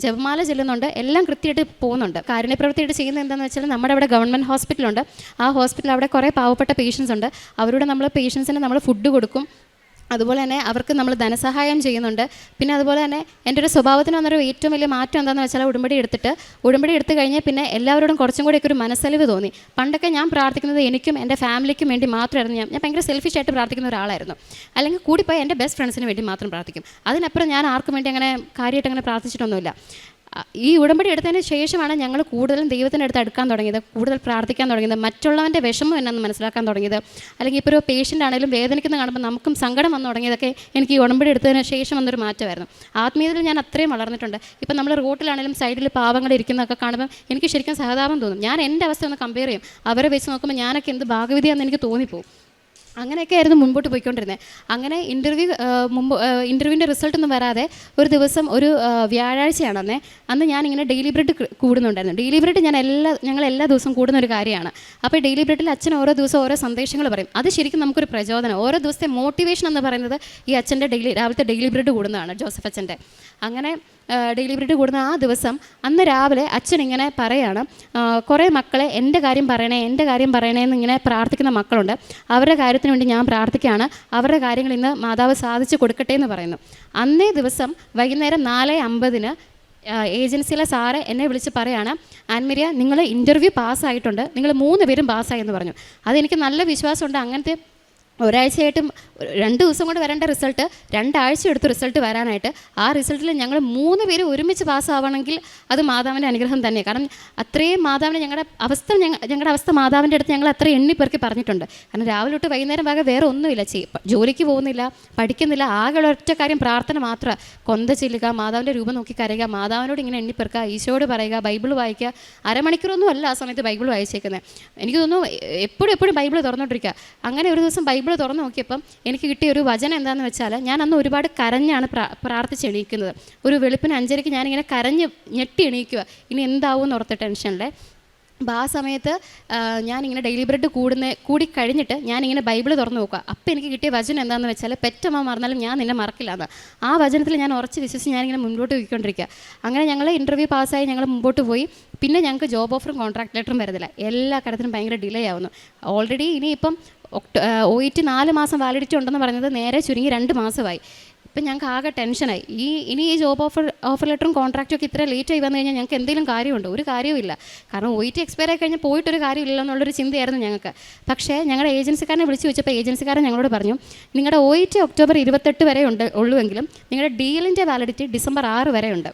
ജപമാല ചെല്ലുന്നുണ്ട്, എല്ലാം കൃത്യമായിട്ട് പോകുന്നുണ്ട്. കാരുണ്യപ്രവൃത്തിയായിട്ട് ചെയ്യുന്നത് എന്താണെന്ന് വെച്ചാൽ നമ്മുടെ അവിടെ ഗവൺമെൻറ് ഹോസ്പിറ്റലുണ്ട്. ആ ഹോസ്പിറ്റലിൽ അവിടെ കുറേ പാവപ്പെട്ട പേഷ്യൻസ് ഉണ്ട്. അവരോട് നമ്മൾ പേഷ്യൻസിന് നമ്മൾ ഫുഡ് കൊടുക്കും. അതുപോലെ തന്നെ അവർക്ക് നമ്മൾ ധനസഹായം ചെയ്യുന്നുണ്ട്. പിന്നെ അതുപോലെ തന്നെ എൻ്റെ ഒരു സ്വഭാവത്തിന് വന്നൊരു ഏറ്റവും വലിയ മാറ്റം എന്താണെന്ന് വെച്ചാൽ ഉടമ്പടി എടുത്ത് കഴിഞ്ഞ് പിന്നെ എല്ലാവരോടും കുറച്ചും കൂടെയൊക്കെ ഒരു മനസ്സലിവ് തോന്നി. പണ്ടൊക്കെ ഞാൻ പ്രാർത്ഥിക്കുന്നത് എനിക്കും എൻ്റെ ഫാമിലിക്കും വേണ്ടി മാത്രമായിരുന്നു. ഞാൻ ഭയങ്കര സെൽഫിഷായിട്ട് പ്രാർത്ഥിക്കുന്ന ഒരാളായിരുന്നു. അല്ലെങ്കിൽ കൂടിപ്പോയി എൻ്റെ ബെസ്റ്റ് ഫ്രണ്ട്സിന് വേണ്ടി മാത്രം പ്രാർത്ഥിക്കും. അതിനപ്പുറം ഞാൻ ആർക്കും വേണ്ടി അങ്ങനെ കാര്യമായിട്ട് അങ്ങനെ പ്രാർത്ഥിച്ചിട്ടൊന്നുമില്ല. ഈ ഉടമ്പടി എടുത്തതിന് ശേഷമാണ് ഞങ്ങൾ കൂടുതലും ദൈവത്തിൻ്റെ അടുത്ത് അടുക്കാൻ തുടങ്ങിയത്, കൂടുതൽ പ്രാർത്ഥിക്കാൻ തുടങ്ങിയത്, മറ്റുള്ളവൻ്റെ വിഷമം എന്നു മനസ്സിലാക്കാൻ തുടങ്ങിയത്. അല്ലെങ്കിൽ ഇപ്പോൾ ഒരു പേഷ്യൻ്റ് ആണെങ്കിലും വേദനിക്കുന്ന കാണുമ്പോൾ നമുക്കും സങ്കടം വന്നു തുടങ്ങിയതൊക്കെ എനിക്ക് ഈ ഉടമ്പടി എടുത്തതിന് ശേഷം വന്നൊരു മാറ്റമായിരുന്നു. ആത്മീയതയിൽ ഞാൻ അത്രയും വളർന്നിട്ടുണ്ട്. ഇപ്പം നമ്മൾ റോട്ടിലാണെങ്കിലും സൈഡിൽ പാവങ്ങൾ ഇരിക്കുന്നതൊക്കെ കാണുമ്പോൾ എനിക്ക് ശരിക്കും സഹതാപം തോന്നും. ഞാൻ എൻ്റെ അവസ്ഥ ഒന്ന് കമ്പയർ ചെയ്യും. അവരെ വെച്ച് നോക്കുമ്പോൾ ഞാനൊക്കെ എന്ത് ഭാഗ്യവതിയാണെന്ന് എനിക്ക് തോന്നിപ്പോവും. അങ്ങനെയൊക്കെ ആയിരുന്നു മുമ്പോട്ട് പോയിക്കൊണ്ടിരുന്നത്. അങ്ങനെ ഇൻ്റർവ്യൂവിൻ്റെ റിസൾട്ടൊന്നും വരാതെ ഒരു ദിവസം ഒരു വ്യാഴാഴ്ചയാണ് അന്ന് ഞാനിങ്ങനെ ഡെയിലി ബ്രെഡ് കൂടുന്നുണ്ടായിരുന്നു. ഡെയിലി ബ്രെഡ് ഞങ്ങൾ എല്ലാ ദിവസവും കൂടുന്ന ഒരു കാര്യമാണ്. അപ്പോൾ ഡെയിലി ബ്രെഡിൽ അച്ഛൻ ഓരോ ദിവസം ഓരോ സന്ദേശങ്ങൾ പറയും. അത് ശരിക്കും നമുക്കൊരു പ്രചോദനം. ഓരോ ദിവസത്തെ മോട്ടിവേഷൻ എന്ന് പറയുന്നത് ഈ അച്ഛൻ്റെ രാവിലത്തെ ഡെയിലി ബ്രെഡ് കൂടുന്നതാണ്, ജോസഫ് അച്ഛൻ്റെ. അങ്ങനെ ഡെയിലി ബ്രെഡ് കൂടുന്ന ആ ദിവസം അന്ന് രാവിലെ അച്ഛൻ ഇങ്ങനെ പറയാണ്, കുറേ മക്കളെ എൻ്റെ കാര്യം പറയണേ എന്നിങ്ങനെ പ്രാർത്ഥിക്കുന്ന മക്കളുണ്ട്. അവരുടെ കാര്യത്തിന് വേണ്ടി ഞാൻ പ്രാർത്ഥിക്കുകയാണ്. അവരുടെ കാര്യങ്ങൾ ഇന്ന് മാതാവ് സാധിച്ചു കൊടുക്കട്ടെ എന്ന് പറയുന്നു. അന്നേ ദിവസം വൈകുന്നേരം 4:50 ഏജൻസിയിലെ സാറ് എന്നെ വിളിച്ച് പറയാണ്, ആൻമരിയ നിങ്ങൾ ഇൻ്റർവ്യൂ പാസ്സായിട്ടുണ്ട്, നിങ്ങൾ 3 പേരും പാസ്സായി എന്ന് പറഞ്ഞു. അതെനിക്ക് നല്ല വിശ്വാസമുണ്ട്. അങ്ങനത്തെ ഒരാഴ്ചയായിട്ടും 2 ദിവസം കൊണ്ട് വരേണ്ട റിസൾട്ട് 2 ആഴ്ച എടുത്ത് റിസൾട്ട് വരാനായിട്ട്. ആ റിസൾട്ടിൽ ഞങ്ങൾ 3 പേര് ഒരുമിച്ച് പാസ്സാവണമെങ്കിൽ അത് മാതാവിൻ്റെ അനുഗ്രഹം തന്നെ. കാരണം അത്രയും മാതാവിന് ഞങ്ങളുടെ അവസ്ഥ മാതാവിൻ്റെ അടുത്ത് ഞങ്ങൾ അത്ര എണ്ണിപ്പെറുക്കി പറഞ്ഞിട്ടുണ്ട്. കാരണം രാവിലെ തൊട്ട് വൈകുന്നേരം വരെ വേറെ ഒന്നുമില്ല, ജോലിക്ക് പോകുന്നില്ല, പഠിക്കുന്നില്ല, ആകെ ഒറ്റ കാര്യം പ്രാർത്ഥന മാത്രം. കൊന്ത ചെല്ലുക, മാതാവിൻ്റെ രൂപം നോക്കി കരയുക, മാതാവിനോട് ഇങ്ങനെ എണ്ണിപ്പെറുക്കുക, ഈശോയോട് പറയുക, ബൈബിൾ വായിക്കുക. അരമണിക്കൂറൊന്നും അല്ല ആ സമയത്ത് ബൈബിൾ വായിച്ചേക്കുന്നത്. എനിക്ക് തോന്നുന്നു എപ്പോഴും ബൈബിൾ തുറന്നുകൊണ്ടിരിക്കുക. അങ്ങനെ ഒരു ദിവസം ബൈബിൾ തുറന്നു നോക്കിയപ്പം എനിക്ക് കിട്ടിയ ഒരു വചനം എന്താണെന്ന് വെച്ചാൽ, ഞാൻ അന്ന് ഒരുപാട് കരഞ്ഞാണ് പ്രാർത്ഥിച്ച് എണീക്കുന്നത്. ഒരു വെളുപ്പിന് 5:30 ഞാനിങ്ങനെ കരഞ്ഞ് ഞെട്ടി എണീക്കുക, ഇനി എന്താവും എന്ന് ഓർത്ത ടെൻഷനിലെ. അപ്പോൾ ആ സമയത്ത് ഞാനിങ്ങനെ ഡെയിലി ബ്രെഡ് കൂടി കഴിഞ്ഞിട്ട് ഞാനിങ്ങനെ ബൈബിൾ തുറന്ന് നോക്കുക. അപ്പോൾ എനിക്ക് കിട്ടിയ വചനം എന്താണെന്ന് വെച്ചാൽ, പെറ്റമ്മ മറന്നാലും ഞാൻ നിന്നെ മറക്കില്ല എന്ന്. ആ വചനത്തിൽ ഞാൻ ഉറച്ച് വിശ്വസിച്ച് ഞാനിങ്ങനെ മുമ്പോട്ട് പോയിക്കൊണ്ടിരിക്കുക. അങ്ങനെ ഞങ്ങൾ ഇൻ്റർവ്യൂ പാസ്സായി ഞങ്ങൾ മുമ്പോട്ട് പോയി. പിന്നെ ഞങ്ങൾക്ക് ജോബ് ഓഫറും കോൺട്രാക്ട് ലെറ്ററും വരുന്നില്ല. എല്ലാ കാര്യത്തിനും ഭയങ്കര ഡിലേ ആവുന്നു. ഓൾറെഡി ഇനിയിപ്പം OET 4 മാസം വാലിഡിറ്റി ഉണ്ടെന്ന് പറഞ്ഞത് നേരെ ചുരുങ്ങി 2 മാസമായി. ഇപ്പം ഞങ്ങൾക്ക് ആകെ ടെൻഷനായി. ഇനി ഈ ജോബ് ഓഫർ ലെറ്ററും കോൺട്രാക്റ്റും ഒക്കെ ഇത്ര ലേറ്റ് ആയി വന്നു കഴിഞ്ഞാൽ ഞങ്ങൾക്ക് എന്തെങ്കിലും കാര്യമുണ്ടോ? ഒരു കാര്യവുമില്ല. കാരണം OET എക്സ്പയർ ആയി കഴിഞ്ഞാൽ പോയിട്ടൊരു കാര്യമില്ല എന്നുള്ളൊരു ചിന്തയായിരുന്നു ഞങ്ങൾക്ക്. പക്ഷേ ഞങ്ങളുടെ ഏജൻസിക്കാരനെ വിളിച്ച് വെച്ചപ്പോൾ ഏജൻസിക്കാരൻ ഞങ്ങളോട് പറഞ്ഞു, നിങ്ങളുടെ OET ഒക്ടോബർ 28 വരെ ഉള്ളുവെങ്കിലും നിങ്ങളുടെ DLൻ്റെ വാലിഡിറ്റി ഡിസംബർ 6 വരെ ഉണ്ട്.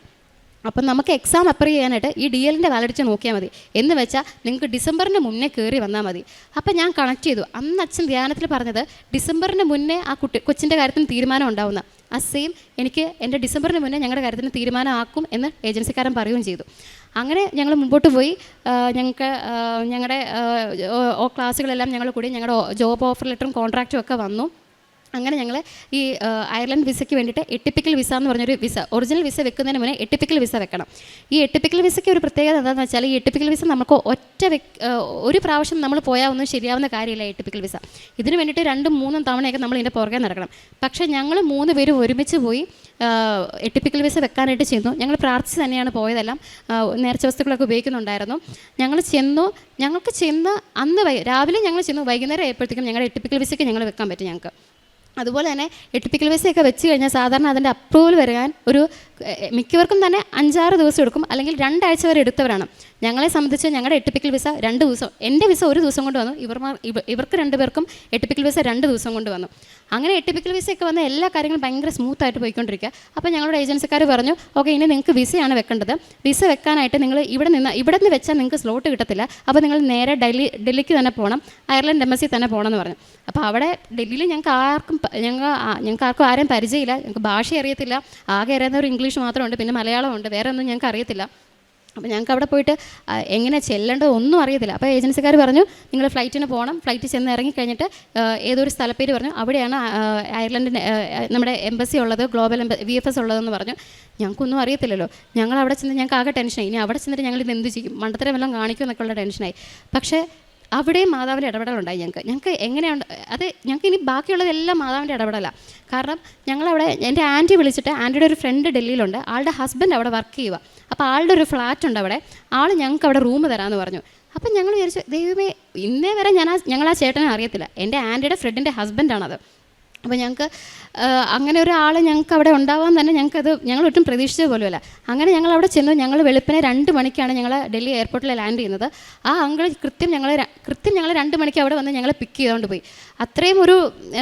അപ്പം നമുക്ക് എക്സാം അപ്ലൈ ചെയ്യാനായിട്ട് ഈ DLൻ്റെ വാലിഡിറ്റി നോക്കിയാൽ മതി. എന്ന് വെച്ചാൽ നിങ്ങൾക്ക് ഡിസംബറിന് മുന്നേ കയറി വന്നാൽ മതി. അപ്പം ഞാൻ കണക്ട് ചെയ്തു. അന്ന് അച്ഛൻ ധ്യാനത്തിൽ പറഞ്ഞത് ഡിസംബറിന് മുന്നേ ആ കൊച്ചിൻ്റെ കാര്യത്തിന് തീരുമാനം ഉണ്ടാവുന്ന ആ സെയിം എനിക്ക് എൻ്റെ ഡിസംബറിന് മുന്നേ ഞങ്ങളുടെ കാര്യത്തിന് തീരുമാനമാക്കും എന്ന് ഏജൻസിക്കാരൻ പറയുകയും ചെയ്തു. അങ്ങനെ ഞങ്ങൾ മുമ്പോട്ട് പോയി. ഞങ്ങളുടെ ക്ലാസ്സുകളെല്ലാം ഞങ്ങൾ കൂടി ഞങ്ങളുടെ ജോബ് ഓഫർ ലെറ്ററും കോൺട്രാക്റ്റും ഒക്കെ വന്നു. അങ്ങനെ ഞങ്ങൾ ഈ അയർലൻഡ് വിസയ്ക്ക് വേണ്ടിയിട്ട് എട്ടിപ്പിക്കൽ വിസ എന്ന് പറഞ്ഞൊരു വിസ, ഒറിജിനൽ വിസ വെക്കുന്നതിന് മുന്നേ എട്ടിപ്പിക്കൽ വിസ വെക്കണം. ഈ എട്ടിപ്പിക്കൽ വിസയ്ക്ക് ഒരു പ്രത്യേകത എന്താണെന്ന് വെച്ചാൽ, ഈ എട്ടിപ്പിക്കൽ വിസ നമുക്ക് ഒരു പ്രാവശ്യം നമ്മൾ പോയാൽ ഒന്നും ശരിയാവുന്ന കാര്യമില്ല. എട്ടിപ്പിക്കൽ വിസ ഇതിന് വേണ്ടിയിട്ട് 2-3 തവണയൊക്കെ നമ്മൾ ഇതിൻ്റെ പുറകെ നടക്കണം. പക്ഷേ ഞങ്ങൾ 3 പേരും ഒരുമിച്ച് പോയി എട്ടിപ്പിക്കൽ വിസ വെക്കാനായിട്ട് ചെന്നു. ഞങ്ങൾ പ്രാർത്ഥിച്ച് തന്നെയാണ് പോയതെല്ലാം. നേർച്ച വസ്തുക്കളൊക്കെ ഉപയോഗിക്കുന്നുണ്ടായിരുന്നു. ഞങ്ങൾക്ക് ചെന്ന് അന്ന് രാവിലെ ഞങ്ങൾ ചെന്നു, വൈകുന്നേരം ആയപ്പോഴത്തേക്കും ഞങ്ങളുടെ എട്ടിപ്പിക്കൽ വിസയ്ക്ക് ഞങ്ങൾ വെക്കാൻ പറ്റും ഞങ്ങൾക്ക്. അതുപോലെ തന്നെ എട്ടിപ്പിക്കൽ വിസയൊക്കെ വെച്ച് കഴിഞ്ഞാൽ സാധാരണ അതിൻ്റെ അപ്രൂവൽ വരാൻ മിക്കവർക്കും തന്നെ 5-6 ദിവസം എടുക്കും, അല്ലെങ്കിൽ 2 ആഴ്ച വരെ എടുത്തവരാണ്. ഞങ്ങളെ സംബന്ധിച്ച് ഞങ്ങളുടെ എട്ടിപ്പിക്കൽ വിസ 2 ദിവസം, എൻ്റെ വിസ 1 ദിവസം കൊണ്ട് വന്നു, ഇവർക്ക് 2 പേർക്കും എട്ടിപ്പിക്കൽ വിസ 2 ദിവസം കൊണ്ട് വന്നു. അങ്ങനെ എട്ടിപ്പിക്കൽ വിസയൊക്കെ വന്ന് എല്ലാ കാര്യങ്ങളും ഭയങ്കര സ്മൂത്തായിട്ട് പോയിക്കൊണ്ടിരിക്കുക. അപ്പോൾ ഞങ്ങളുടെ ഏജൻസിക്കാർ പറഞ്ഞു, ഓക്കെ ഇനി നിങ്ങൾക്ക് വിസയാണ് വെക്കേണ്ടത്, വിസ വെക്കാനായിട്ട് നിങ്ങൾ ഇവിടെ നിന്ന് വെച്ചാൽ നിങ്ങൾക്ക് സ്ലോട്ട് കിട്ടത്തില്ല, അപ്പോൾ നിങ്ങൾ നേരെ ഡൽഹിക്ക് തന്നെ പോകണം, അയർലൻഡ് എംബസി തന്നെ പോകണം എന്ന് പറഞ്ഞു. അപ്പോൾ അവിടെ ഡൽഹിയിൽ ഞങ്ങൾക്ക് ആർക്കും ആരെയും പരിചയമില്ല, ഞങ്ങൾക്ക് ഭാഷ അറിയത്തില്ല, ആകെ അറിയുന്ന ഒരു ഇംഗ്ലീഷ് മാത്രമുണ്ട്, പിന്നെ മലയാളമുണ്ട്, വേറെ ഒന്നും ഞങ്ങൾക്ക് അറിയത്തില്ല. അപ്പോൾ ഞങ്ങൾക്ക് അവിടെ പോയിട്ട് എങ്ങനെ ചെല്ലേണ്ടത് ഒന്നും അറിയത്തില്ല. അപ്പോൾ ഏജൻസിക്കാർ പറഞ്ഞു, നിങ്ങൾ ഫ്ലൈറ്റിന് പോകണം, ഫ്ലൈറ്റിൽ ചെന്ന് ഇറങ്ങിക്കഴിഞ്ഞിട്ട് ഏതൊരു സ്ഥലപ്പേര് പറഞ്ഞു, അവിടെയാണ് അയർലൻഡിൻ്റെ നമ്മുടെ എംബസി ഉള്ളത്, ഗ്ലോബൽ VFS ഉള്ളതെന്ന് പറഞ്ഞു. ഞങ്ങൾക്കൊന്നും അറിയത്തില്ലല്ലോ. ഞങ്ങൾ അവിടെ ചെന്ന് ഞങ്ങൾക്ക് ആകെ ടെൻഷനായി, ഇനി അവിടെ ചെന്നിട്ട് ഞങ്ങൾ ഇത് എന്ത് ചെയ്യും, മണ്ടത്തരം വല്ലതും കാണിക്കുമെന്നൊക്കെ ഉള്ള ടെൻഷനായി. പക്ഷേ അവിടെയും മാതാവിൻ്റെ ഇടപെടലുണ്ടായി ഞങ്ങൾക്ക് എങ്ങനെയാണ് അത്, ഞങ്ങൾക്ക് ഇനി ബാക്കിയുള്ളതെല്ലാം മാതാവിൻ്റെ ഇടപെടലാണ്. കാരണം ഞങ്ങളവിടെ എൻ്റെ ആൻറ്റി വിളിച്ചിട്ട്, ആൻറ്റിയുടെ ഒരു ഫ്രണ്ട് ഡൽഹിയിലുണ്ട്, ആളുടെ ഹസ്ബൻഡ് അവിടെ വർക്ക് ചെയ്യുക, അപ്പോൾ ആളുടെ ഒരു ഫ്ലാറ്റ് ഉണ്ട് അവിടെ, ആൾ ഞങ്ങൾക്ക് അവിടെ റൂം തരാമെന്ന് പറഞ്ഞു. അപ്പം ഞങ്ങൾ വിചാരിച്ചു, ദൈവമേ, ഇന്നേ വരെ ഞങ്ങൾ ആ ചേട്ടനെ അറിയത്തില്ല, എൻ്റെ ആൻറ്റിയുടെ ഫ്രണ്ടിൻ്റെ ഹസ്ബൻഡാണത്. അപ്പോൾ ഞങ്ങൾക്ക് അങ്ങനെ ഒരാൾ ഞങ്ങൾക്ക് അവിടെ ഉണ്ടാവാൻ തന്നെ ഞങ്ങൾ ഒട്ടും പ്രതീക്ഷിച്ച പോലുമല്ല. അങ്ങനെ ഞങ്ങൾ അവിടെ ചെന്നു. ഞങ്ങൾ വെളുപ്പിനെ 2 മണിക്കാണ് ഞങ്ങൾ ഡൽഹി എയർപോർട്ടിൽ ലാൻഡ് ചെയ്യുന്നത്. ആ അങ്കിൾ കൃത്യം ഞങ്ങൾ 2 മണിക്ക് അവിടെ വന്ന് ഞങ്ങളെ പിക്ക് ചെയ്തുകൊണ്ട് പോയി. അത്രയും ഒരു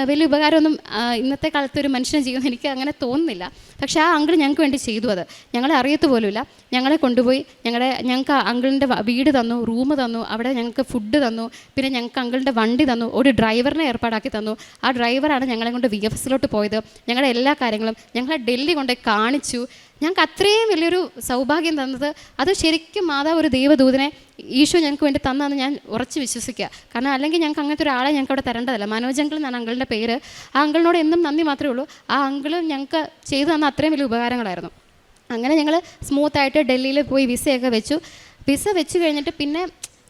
വലിയ ഉപകാരമൊന്നും ഇന്നത്തെ കാലത്ത് ഒരു മനുഷ്യനെ ചെയ്യുമെന്ന് എനിക്ക് അങ്ങനെ തോന്നുന്നില്ല. പക്ഷേ ആ അങ്കിൾ ഞങ്ങൾക്ക് വേണ്ടി ചെയ്തു. അത് ഞങ്ങളെ അറിയത്ത് പോലുമില്ല. ഞങ്ങളെ കൊണ്ടുപോയി ഞങ്ങൾക്ക് അങ്കിളിൻ്റെ വീട് തന്നു, റൂം തന്നു, അവിടെ ഞങ്ങൾക്ക് ഫുഡ് തന്നു, പിന്നെ ഞങ്ങൾക്ക് അങ്കിളിൻ്റെ വണ്ടി തന്നു, ഒരു ഡ്രൈവറിനെ ഏർപ്പാടാക്കി തന്നു. ആ ഡ്രൈവറാണ് ഞങ്ങളെ കൊണ്ട് VFSലോട്ട് പോയത്. ഞങ്ങളുടെ എല്ലാ കാര്യങ്ങളും ഞങ്ങളെ ഡൽഹി കൊണ്ട് കാണിച്ചു. ഞങ്ങൾക്ക് അത്രയും വലിയൊരു സൗഭാഗ്യം തന്നത് അത് ശരിക്കും മാതാവ് ഒരു ദൈവദൂതനെ ഈശോ ഞങ്ങൾക്ക് വേണ്ടി തന്നതെന്ന് ഞാൻ ഉറച്ച് വിശ്വസിക്കുക. കാരണം അല്ലെങ്കിൽ ഞങ്ങൾക്ക് അങ്ങനത്തെ ഒരാളെ ഞങ്ങൾക്ക് അവിടെ തരേണ്ടതല്ല. മനോജ് അങ്കിൾ എന്നാണ് അങ്കിളിൻ്റെ പേര്. ആ അങ്കിളിനോട് എന്നും നന്ദി മാത്രമേ ഉള്ളൂ. ആ അങ്കിൾ ഞങ്ങൾക്ക് ചെയ്തു തന്ന അത്രയും വലിയ ഉപകാരങ്ങളായിരുന്നു. അങ്ങനെ ഞങ്ങൾ സ്മൂത്തായിട്ട് ഡൽഹിയിൽ പോയി വിസയൊക്കെ വെച്ചു. വിസ വെച്ച് കഴിഞ്ഞിട്ട് പിന്നെ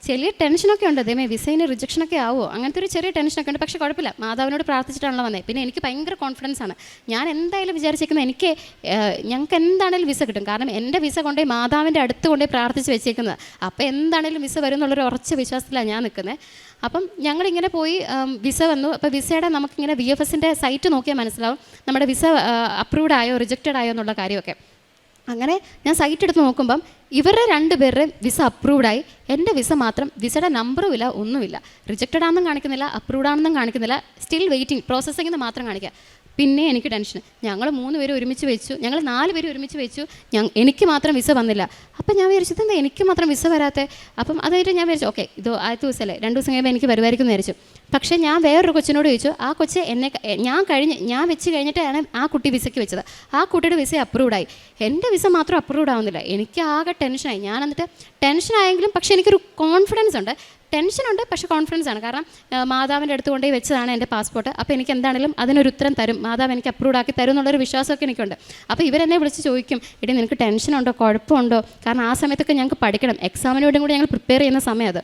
ചെറിയ ടെൻഷനൊക്കെ ഉണ്ട്, അതേമേ വിസയിന് റിജക്ഷനൊക്കെ ആവുമോ, അങ്ങനത്തെ ഒരു ചെറിയ ടെൻഷനൊക്കെ ഉണ്ട്. പക്ഷേ കുഴപ്പമില്ല, മാതാവിനോട് പ്രാർത്ഥിച്ചിട്ടാണല്ലോ വന്നത്. പിന്നെ എനിക്ക് ഭയങ്കര കോൺഫിഡൻസ് ആണ്. ഞാൻ എന്തായാലും വിചാരിച്ചേക്കുന്നത് ഞങ്ങൾക്ക് എന്താണെങ്കിലും വിസ കിട്ടും. കാരണം എൻ്റെ വിസ കൊണ്ടുപോയി മാതാവിൻ്റെ അടുത്ത് കൊണ്ടുപോയി പ്രാർത്ഥിച്ച് വെച്ചേക്കുന്നത്. അപ്പോൾ എന്താണെങ്കിലും വിസ വരും എന്നുള്ളൊരു ഉറച്ച വിശ്വാസത്തിലാണ് ഞാൻ നിൽക്കുന്നത്. അപ്പം ഞങ്ങളിങ്ങനെ പോയി വിസ വന്നു. അപ്പോൾ വിസയുടെ നമുക്കിങ്ങനെ VFSൻ്റെ സൈറ്റ് നോക്കിയാൽ മനസ്സിലാവും നമ്മുടെ വിസ അപ്രൂവ്ഡ് ആയോ റിജക്റ്റഡ് ആയോ എന്നുള്ള കാര്യമൊക്കെ. അങ്ങനെ ഞാൻ സൈറ്റ് എടുത്ത് നോക്കുമ്പം ഇവരുടെ 2 പേരുടെയും വിസ അപ്രൂവ്ഡായി. എൻ്റെ വിസ മാത്രം വിസയുടെ നമ്പറും ഇല്ല, ഒന്നുമില്ല. റിജക്റ്റഡ് ആണെന്നും കാണിക്കുന്നില്ല, അപ്രൂവ്ഡ് ആണെന്നും കാണിക്കുന്നില്ല, സ്റ്റിൽ വെയിറ്റിംഗ്, പ്രോസസ്സിംഗ് മാത്രം കാണിക്കുക. പിന്നെ എനിക്ക് ടെൻഷൻ. ഞങ്ങൾ 3 പേര് ഒരുമിച്ച് വെച്ചു, ഞങ്ങൾ 4 പേര് ഒരുമിച്ച് വെച്ചു. എനിക്ക് മാത്രം വിസ വന്നില്ല. അപ്പം ഞാൻ വിചാരിച്ചത് എന്താ എനിക്ക് മാത്രം വിസ വരാത്തെ. അപ്പം അതായിട്ട് ഞാൻ വിചാരിച്ചു, ഓക്കെ ഇത് ആദ്യത്തെ ദിവസമല്ലേ, 2 ദിവസം കഴിയുമ്പോൾ എനിക്ക് വരുമായിരിക്കും എന്ന് വിചാരിച്ചു. പക്ഷേ ഞാൻ വേറൊരു കൊച്ചിനോട് ചോദിച്ചു. ആ കൊച്ച് ഞാൻ വെച്ച് കഴിഞ്ഞിട്ടാണ് ആ കുട്ടി വിസയ്ക്ക് വെച്ചത്. ആ കുട്ടിയുടെ വിസ അപ്രൂവ്ഡായി, എൻ്റെ വിസ മാത്രം അപ്രൂവ്ഡ് ആവുന്നില്ല. എനിക്ക് ആകെ ടെൻഷനായി. ഞാൻ എന്നിട്ട് ടെൻഷനായെങ്കിലും പക്ഷേ എനിക്കൊരു കോൺഫിഡൻസ് ഉണ്ട്. ടെൻഷനുണ്ട്, പക്ഷേ കോൺഫിഡൻസ് ആണ്. കാരണം മാതാവിൻ്റെ അടുത്ത് കൊണ്ടുപോയി വെച്ചതാണ് എൻ്റെ പാസ്പോർട്ട്. അപ്പോൾ എനിക്ക് എന്താണെങ്കിലും അതിനൊരു ഉത്തരം തരും, മാതാവ് എനിക്ക് അപ്രൂവ്ഡ് ആക്കി തരും എന്നുള്ളൊരു വിശ്വാസമൊക്കെ എനിക്കുണ്ട്. അപ്പോൾ ഇവരെന്നെ വിളിച്ച് ചോദിക്കും, ഇടേ നിനക്ക് ടെൻഷനുണ്ടോ, കുഴപ്പമുണ്ടോ? കാരണം ആ സമയത്തൊക്കെ ഞങ്ങൾക്ക് പഠിക്കണം, എക്സാമിന് വേണ്ടിയും കൂടി ഞങ്ങൾ പ്രിപ്പയർ ചെയ്യുന്ന സമയം അത്.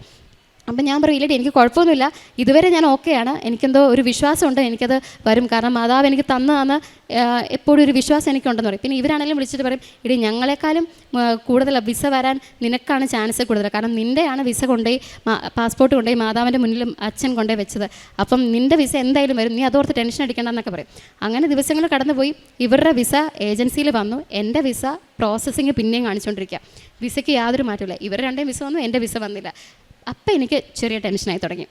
അപ്പം ഞാൻ പറയും, ഇല്ലടി എനിക്ക് കുഴപ്പമൊന്നുമില്ല, ഇതുവരെ ഞാൻ ഓക്കെയാണ്, എനിക്കെന്തോ ഒരു വിശ്വാസമുണ്ട് എനിക്കത് വരും. കാരണം മാതാവ് എനിക്ക് തന്നതാണ് എപ്പോഴും ഒരു വിശ്വാസം എനിക്കുണ്ടെന്ന് പറയും. പിന്നെ ഇവരാണെങ്കിലും വിളിച്ചിട്ട് പറയും, ഇടി ഞങ്ങളെക്കാളും കൂടുതൽ വിസ വരാൻ നിനക്കാണ് ചാൻസ് കൂടുതൽ. കാരണം നിൻ്റെയാണ് വിസ കൊണ്ടുപോയി പാസ്പോർട്ട് കൊണ്ടുപോയി മാതാവിൻ്റെ മുന്നിലും അച്ഛൻ കൊണ്ടുപോയി വെച്ചത്. അപ്പം നിൻ്റെ വിസ എന്തായാലും വരും, നീ അതോർത്ത് ടെൻഷൻ അടിക്കേണ്ടെന്നൊക്കെ പറയും. അങ്ങനെ ദിവസങ്ങൾ കടന്നുപോയി. ഇവരുടെ വിസ ഏജൻസിയിൽ വന്നു, എൻ്റെ വിസ പ്രോസസ്സിങ് പിന്നെയും കാണിച്ചുകൊണ്ടിരിക്കുക. വിസയ്ക്ക് യാതൊരു മാറ്റമില്ല. ഇവർ 2 വിസ വന്നു, എൻ്റെ വിസ വന്നില്ല. അപ്പം എനിക്ക് ചെറിയ ടെൻഷനായി തുടങ്ങി.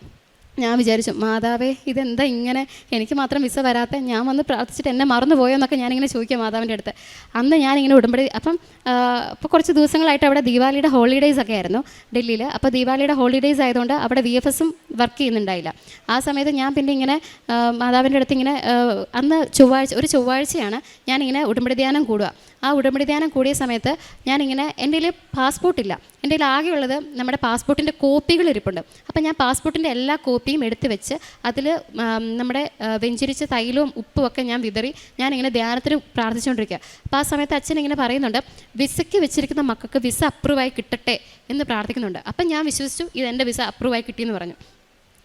ഞാൻ വിചാരിച്ചു, മാതാവേ ഇതെന്താ ഇങ്ങനെ, എനിക്ക് മാത്രം വിസ വരാത്ത, ഞാൻ വന്ന് പ്രാർത്ഥിച്ചിട്ട് എന്നെ മറന്നു പോയോ എന്നൊക്കെ ഞാനിങ്ങനെ ചോദിക്കാം മാതാവിൻ്റെ അടുത്ത്. അന്ന് ഞാനിങ്ങനെ ഉടമ്പടി അപ്പോൾ കുറച്ച് ദിവസങ്ങളായിട്ട് അവിടെ ദീപാവലിയുടെ ഹോളിഡേയ്സ് ഒക്കെ ആയിരുന്നു ഡൽഹിയിൽ. അപ്പോൾ ദീപാവലിയുടെ ഹോളിഡേയ്സ് ആയതുകൊണ്ട് അവിടെ VFSും വർക്ക് ചെയ്യുന്നുണ്ടായില്ല. ആ സമയത്ത് ഞാൻ പിന്നെ ഇങ്ങനെ മാതാവിൻ്റെ അടുത്ത് ഇങ്ങനെ അന്ന് ഒരു ചൊവ്വാഴ്ചയാണ് ഞാനിങ്ങനെ ഉടമ്പടി ധ്യാനം കൂടുക. ആ ഉടമ്പടി ധ്യാനം കൂടിയ സമയത്ത് ഞാനിങ്ങനെ എൻ്റെ കയ്യിൽ പാസ്പോർട്ടില്ല, എൻ്റെ കയ്യിൽ ആകെയുള്ളത് നമ്മുടെ പാസ്പോർട്ടിൻ്റെ കോപ്പികൾ ഇരിപ്പുണ്ട്. അപ്പം ഞാൻ പാസ്പോർട്ടിൻ്റെ എല്ലാ കോപ്പിയും എടുത്ത് വെച്ച് അതിൽ നമ്മുടെ വെഞ്ചരിച്ച തൈലവും ഉപ്പും ഒക്കെ ഞാൻ വിതറി ഞാനിങ്ങനെ ധ്യാനത്തിന് പ്രാർത്ഥിച്ചുകൊണ്ടിരിക്കുക. അപ്പോൾ ആ സമയത്ത് അച്ഛൻ ഇങ്ങനെ പറയുന്നുണ്ട്, വിസയ്ക്ക് വെച്ചിരിക്കുന്ന മക്കൾക്ക് വിസ അപ്രൂവായി കിട്ടട്ടെ എന്ന് പ്രാർത്ഥിക്കുന്നുണ്ട്. അപ്പം ഞാൻ വിശ്വസിച്ചു, ഇതെൻ്റെ വിസ അപ്രൂവായി കിട്ടിയെന്ന് പറഞ്ഞു.